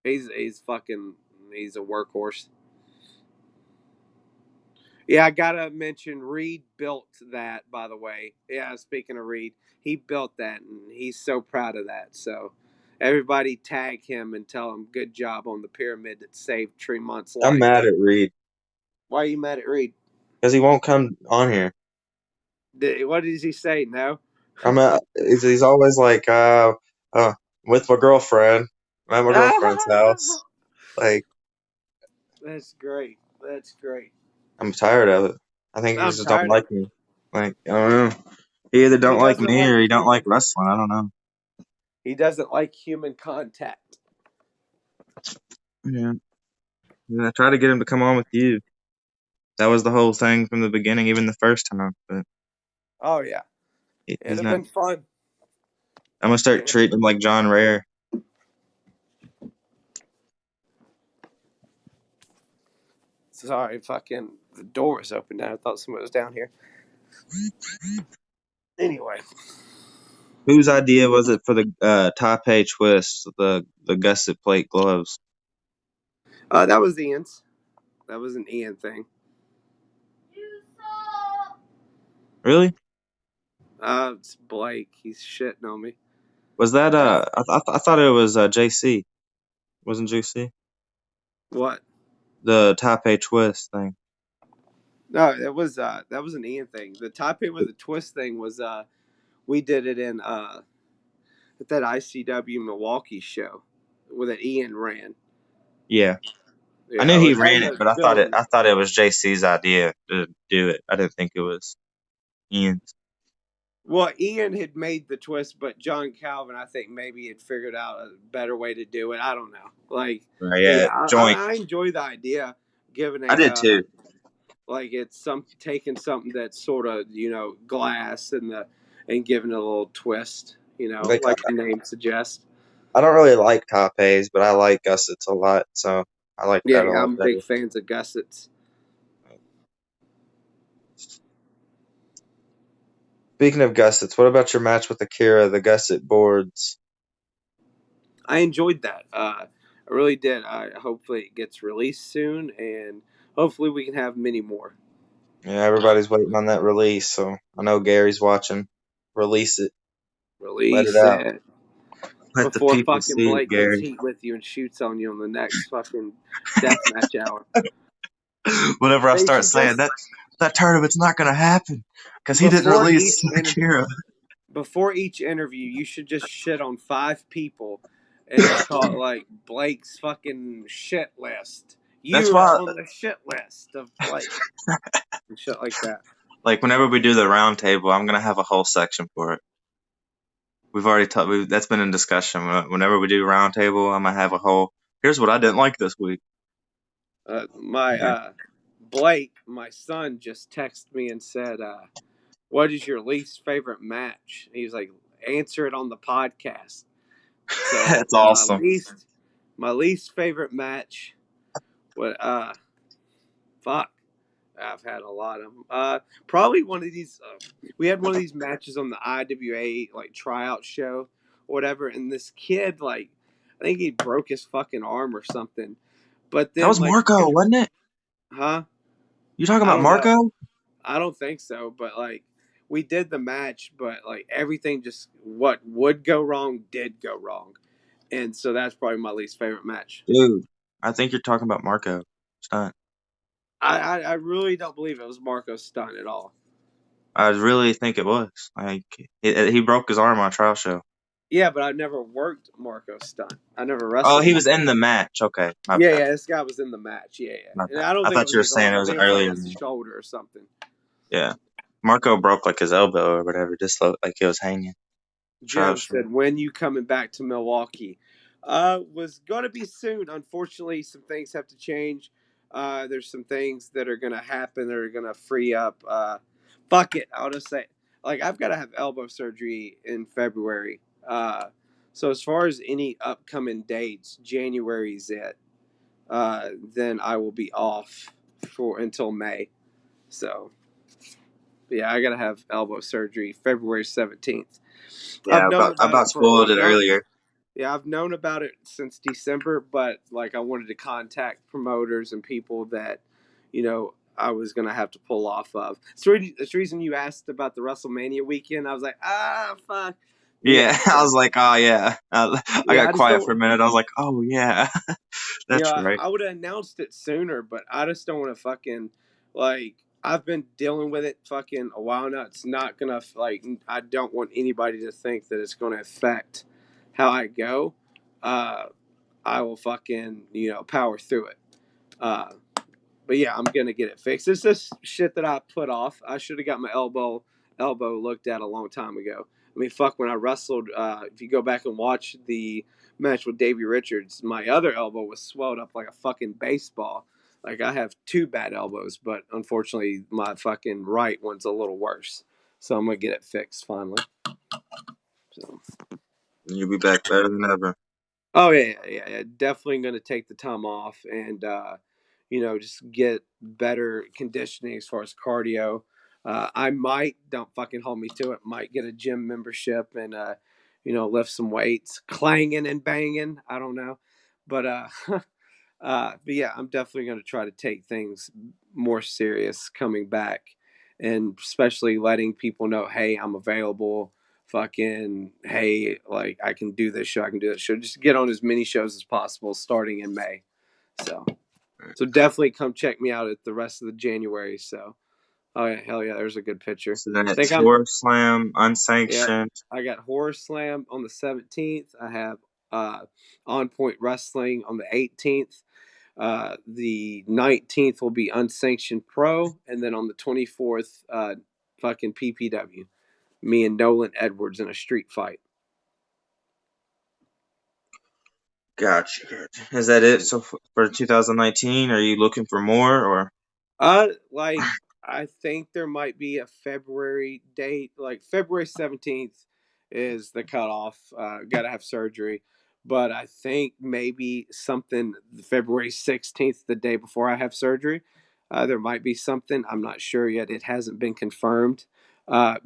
He's fucking. He's a workhorse. Yeah, I gotta mention Reed built that. By the way, yeah. Speaking of Reed, he built that, and he's so proud of that. So, everybody tag him and tell him good job on the pyramid that saved Tremont's I'm life. mad at Reed Why are you mad at Reed? because he won't come on here. What did he say? No. He's always like, with my girlfriend. I'm at my girlfriend's house. Like, That's great. That's great. I'm tired of it. I think he I'm just don't tired of like it. me. Like, I don't know. He either He don't like doesn't me like or he don't like human. wrestling. I don't know. He doesn't like human contact. Yeah. I tried to get him to come on with you. That was the whole thing from the beginning, even the first time. But Oh yeah, it'd he's have not. been fun. I'm gonna start Yeah. treating him like John Rare. Sorry, fucking the door was open now. I thought somebody was down here. Anyway, Whose idea was it for the Taipei twist, the gusset plate gloves? that was Ian's. That was an Ian thing. Really? It's Blake. He's shitting on me. Was that That's I thought it was JC. Wasn't JC? what? The Taipei twist thing. No, that was an Ian thing. The Taipei with the twist thing was we did it in at that ICW Milwaukee show where that Ian ran. Yeah. I Yeah, knew it he was ran in it, the but building. I thought it was JC's idea to do it. I didn't think it was Ian's. Well, Ian had made the twist, but John Calvin, I think maybe had figured out a better way to do it. I don't know. Like, Right, but yeah, yeah, joint. I enjoy the idea, giving I a did too. like it's taking something that's sort of glass and giving it a little twist. Like Like the name suggests. I don't really like Taipei's, but I like gussets a lot, so I like Yeah, that a yeah, lot I'm better. big fans of gussets. Speaking of gussets, what about your match with Akira, the gusset boards? I enjoyed that. I really did. Hopefully it gets released soon, and hopefully we can have many more. Yeah, everybody's waiting on that release, so I know Gary's watching. Release it. Let it Release out. it Let the before people fucking see it, Blake gets Gary. heat with you and shoots on you on the next fucking deathmatch hour. Whenever I They start should saying just that tournament's not gonna happen because he didn't before release each Akira. before each interview, you should just shit on 5 people and just call it like Blake's fucking shit list. That's You are why, on the shit list of Blake and shit like that. like, whenever we do the round table, I'm gonna have a whole section for it. We've already talked. That's been in discussion. Whenever we do round table, I'm gonna have a whole. Here's what I didn't like this week. My Yeah. Blake, my son, just texted me and said, "What is your least favorite match?" He was like, "Answer it on the podcast." So That's awesome. my least favorite match. What? Fuck. I've had a lot of them. Probably one of these. We had one of these matches on the IWA like tryout show, or whatever, and this kid like, I think he broke his fucking arm or something. But That then was like, Marco, wasn't it? huh? You talking I about don't know. Marco? I don't think so, but like we did the match, but like everything just what would go wrong did go wrong, and so that's probably my least favorite match. Dude, I think you're talking about Marco Stunt. I really don't believe it was Marco's stunt at all. I really think it was. Like he broke his arm on a trial show. Yeah, but I never worked Marco's stunt. I never Oh, wrestled he Marco. was in the match. Okay, my Yeah, bad. yeah, this guy was in the match. Yeah, yeah, My and bad. I don't I think it thought was you were his saying arm. it I was think it was like earlier his than that. shoulder or something. Yeah. Marco broke like his elbow or whatever, just like it was hanging. Trial Joe show. said, "When you coming back to Milwaukee?" Was going to be soon. Unfortunately, some things have to change. There's some things that are going to happen that are going to free up. Fuck it. I'll just say, like, I've got to have elbow surgery in February. So as far as any upcoming dates, January's it. Then I will be off for until May. So yeah, I got to have elbow surgery February 17th. I've Yeah, known I about it about for spoiled I've it known earlier. yeah, I've known about it since December, but like I wanted to contact promoters and people that, I was gonna have to pull off of. So the reason you asked about the WrestleMania weekend. I was like, fuck. But Yeah, yeah, I so was like, oh yeah. I yeah, got I just quiet for a don't. minute. I was like, oh yeah, that's right. I would have announced it sooner, but I just don't want to fucking like. I've been dealing with it fucking a while now. It's not gonna like. I don't want anybody to think that it's gonna affect how I go. Uh, I will fucking power through it. Uh, but yeah, I'm gonna get it fixed. It's just shit that I put off. I should have got my elbow looked at a long time ago. I mean, fuck, when I wrestled, if you go back and watch the match with Davey Richards, my other elbow was swelled up like a fucking baseball. Like I have two bad elbows, but unfortunately, my fucking right one's a little worse. So I'm gonna get it fixed finally. So. You'll be back better than ever. Oh yeah. Definitely going to take the time off and just get better conditioning as far as cardio. I might, don't fucking hold me to it, might get a gym membership and lift some weights, clanging and banging. I don't know, but but yeah, I'm definitely going to try to take things more serious coming back, and especially letting people know, hey, I'm available. Fucking, hey, like I can do this show, I can do this show. Just get on as many shows as possible starting in May. So definitely come check me out at the rest of the January. So, oh yeah, hell yeah, there's a good picture. So then I it's think I'm Horror Slam, yeah. unsanctioned. I got Horror Slam on the 17th. I have On Point Wrestling on the 18th. The 19th will be Unsanctioned Pro, and then on the 24th, fucking PPW. Me and Nolan Edwards in a street fight. Gotcha. Is that it? So for 2019, are you looking for more or? Like I think there might be a February date. Like February 17th is the cutoff. Got to have surgery, but I think maybe something February 16th, the day before I have surgery. There might be something. I'm not sure yet. It hasn't been confirmed.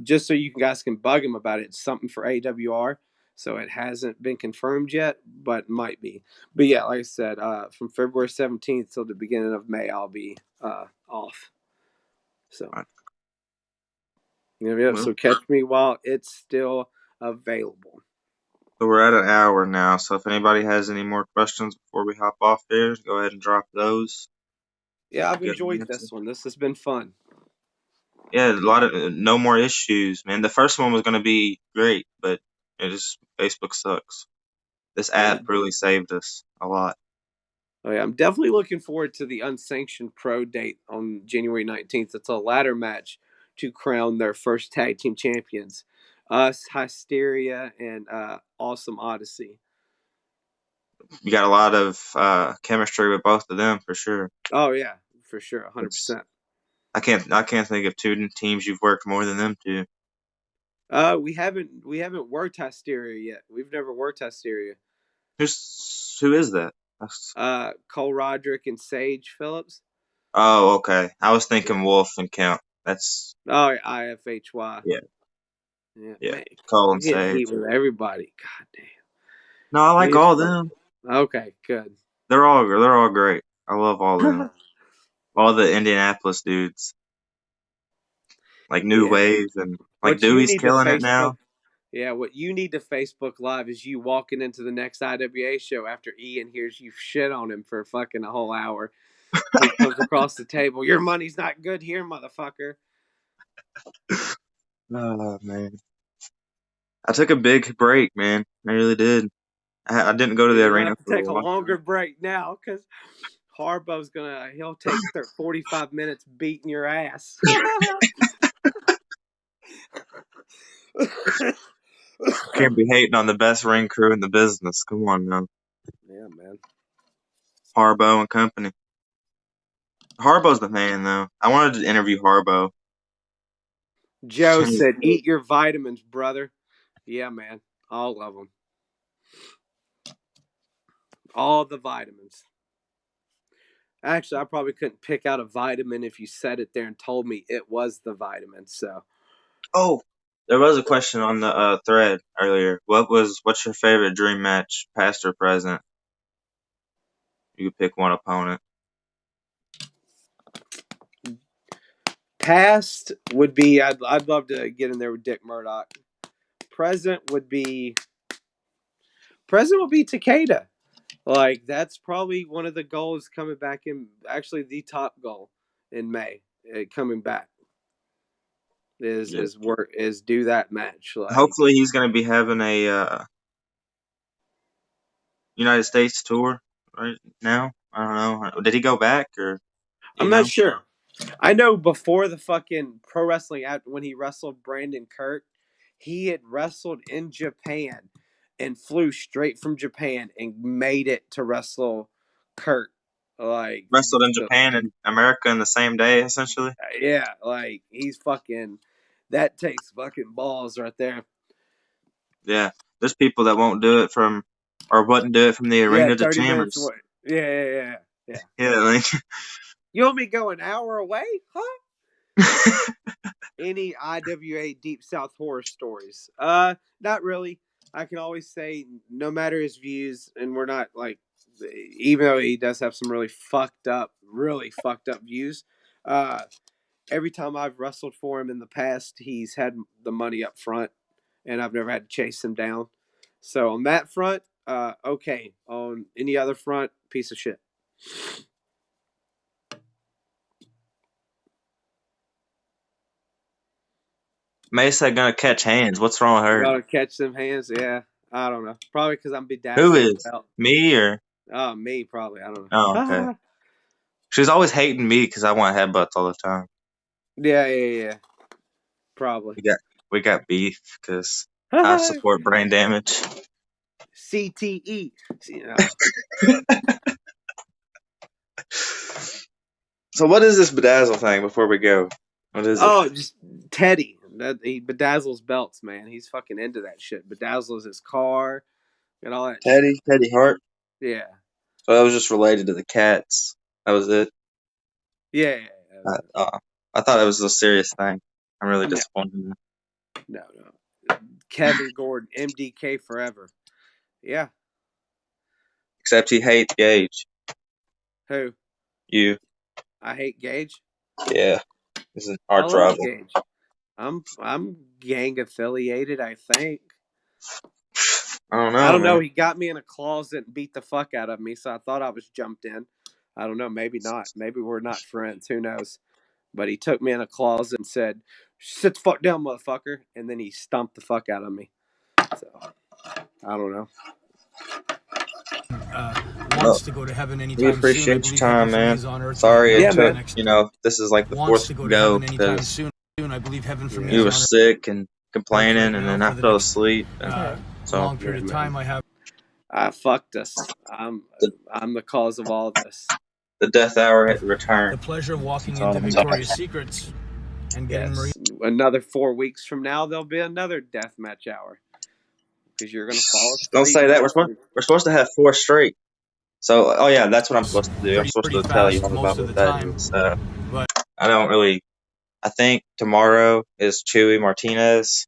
Just so you guys can bug him about it. It's something for AWR. So it hasn't been confirmed yet, but might be. But yeah, like I said, from February 17th till the beginning of May, I'll be off. So, yeah, Well, so catch me while it's still available. so we're at an hour now. So if anybody has any more questions before we hop off there, go ahead and drop those. Yeah, I've Get them enjoyed answered. this one. This has been fun. Yeah, a lot of no more issues, man. The first one was gonna be great, but it just Facebook sucks. This Yeah. app really saved us a lot. Oh, yeah. I'm definitely looking forward to the unsanctioned pro date on January 19th. It's a ladder match to crown their first tag team champions. Us, Hysteria, and Awesome Odyssey. You got a lot of chemistry with both of them for sure. Oh, yeah, for sure. It's 100%. I can't think of two teams you've worked more than them two. We haven't worked Hysteria yet. We've never worked Hysteria. Who is that? Cole Roderick and Sage Phillips. Oh, okay. I was Yeah. thinking Wolf and Count. That's Oh, IFHY. yeah, Yeah, yeah. man, Cole you're and getting heat Sage. with everybody. God damn. No, I I like mean, it's all of fun. them. Okay, good. They're all great. I love all of them. All the Indianapolis dudes, like New Yeah, Wave and Like What you Dewey's need to killing it Facebook, now. yeah, what you need to Facebook Live is you walking into the next IWA show after Ian hears you shit on him for fucking a whole hour. He comes across the table. Your money's not good here, motherfucker. Oh man, I took a big break, man. I really did. I didn't go to the You're gonna arena have to for a take a long longer time. break now because he'll take 45 minutes beating your ass. Can't be hating on the best ring crew in the business. Come on now, Yeah, man. Harbo and company. Harbo's the man, though. I wanted to interview Harbo. Joe said, "Eat your vitamins, brother." Yeah, man. All of them. All the vitamins. Actually, I probably couldn't pick out a vitamin if you said it there and told me it was the vitamin. So, Oh, there was a question on the thread earlier. What's your favorite dream match, past or present? You could pick one opponent. past would be I'd love to get in there with Dick Murdoch. Present would be Takeda. Like that's probably one of the goals coming back in. Actually, the top goal in May coming back is Yeah. is work is do that match. Like Hopefully, he's going to be having a United States tour right now. I don't know. Did he go back or do you I'm not know? sure. I know before the fucking pro wrestling act when he wrestled Brandon Kirk, he had wrestled in Japan and flew straight from Japan and made it to wrestle Kirk. Like, Wrestled in Japan and America in the same day, essentially. yeah, like he's fucking. That takes fucking balls right there. Yeah, there's people that won't do it from, or wouldn't do it from the Yeah, arena to 30 minutes Chambers. away. Yeah. Yeah, like You want me to go an hour away? Huh? Any IWA Deep South horror stories? Not really. I can always say, no matter his views, and we're not like, even though he does have some really fucked up views. Every time I've wrestled for him in the past, he's had the money up front, and I've never had to chase him down. So on that front, okay. On any other front, piece of shit. Mesa gonna catch hands. What's wrong with her? Gotta catch them hands. Yeah, I don't know. Probably because I'm Who bedazzled is belt. me or? Oh, me probably. I don't Oh, okay. know. She's always hating me because I want headbutts all the time. Yeah. Probably. We got beef because I support brain damage. CTE. So what is this bedazzle thing before we go? What is it? Oh, just Teddy. He bedazzles belts, man. He's fucking into that shit. Bedazzles his car and all that shit. Teddy Hart. Yeah. So that was just related to the cats. That was it. Yeah. I thought it was a serious thing. I'm really No. disappointed. No. Kevin Gordon, MDK forever. Yeah. Except he hates Gage. Who? You. I hate Gage. Yeah. This is an I arch love rival. Gage. I'm gang affiliated, I think. I don't know. I don't know. Man. He got me in a closet and beat the fuck out of me, so I thought I was jumped in. I don't know. Maybe not. Maybe we're not friends. Who knows? But he took me in a closet and said, "Sit the fuck down, motherfucker," and then he stomped the fuck out of me. So I don't know. Wants to go to heaven anytime We appreciate soon. your time, man. On Sorry Yeah, it took, man. this is like the wants fourth to go to go heaven anytime because soon. I believe heaven for me you is were on sick and complaining, right and now then for I the fell next, asleep. So long period of time. I have I fucked us. I'm the cause of all of this. the death hour had returned. the pleasure of walking That's all into I'm Victoria's Secrets and getting Yes. Another 4 weeks from now, there'll be another death match hour because you're gonna fall asleep. Don't say that. We're supposed to have 4 straight. So, oh yeah, that's what I'm supposed to do. I'm supposed to tell you all about what that is. but I don't really. I think tomorrow is Chewy Martinez.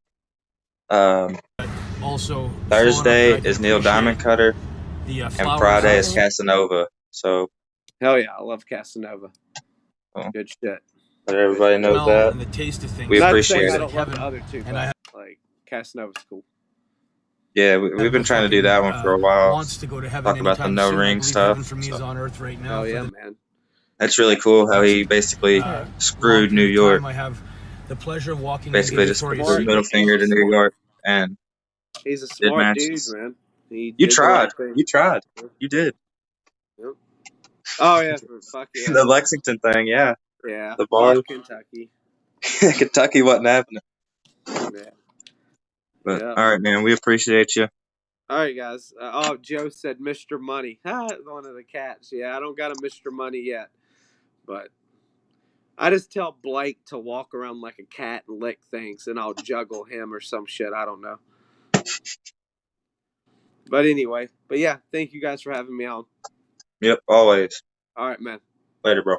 also Thursday is Neil Diamond Cutter, and Friday is Oh. Casanova. So, Hell yeah, I love Casanova. Oh. Good shit. Let everybody know smell that. and the taste of things. We Not appreciate saying it. I don't love the Heaven. other two, And I but like Casanova's cool. Yeah, we've been trying to do that one for a while. Wants to go to heaven Talk about the anytime no soon. I ring believe stuff. heaven for me is So on earth right now. Oh for yeah, the man. that's really cool how next, he basically long screwed New period of York. time. I have the pleasure of walking Basically into just Victoria's threw a Smart. middle Secret. finger to New York and He's a did smart dude, matches. man. He You did the tried. right thing. You tried. You did. Yep. Oh yeah, fuck yeah. The Lexington thing, yeah. Yeah. The bar. Fuck Kentucky. Kentucky wasn't happening. Yeah. But Yeah. all right, man. We appreciate you. All right, guys. Joe said Mr. Money. One of the cats. Yeah, I don't got a Mr. Money yet, but I just tell Blake to walk around like a cat and lick things, and I'll juggle him or some shit. I don't know. But anyway, yeah, thank you guys for having me on. Yep, always. All right, man. Later, bro.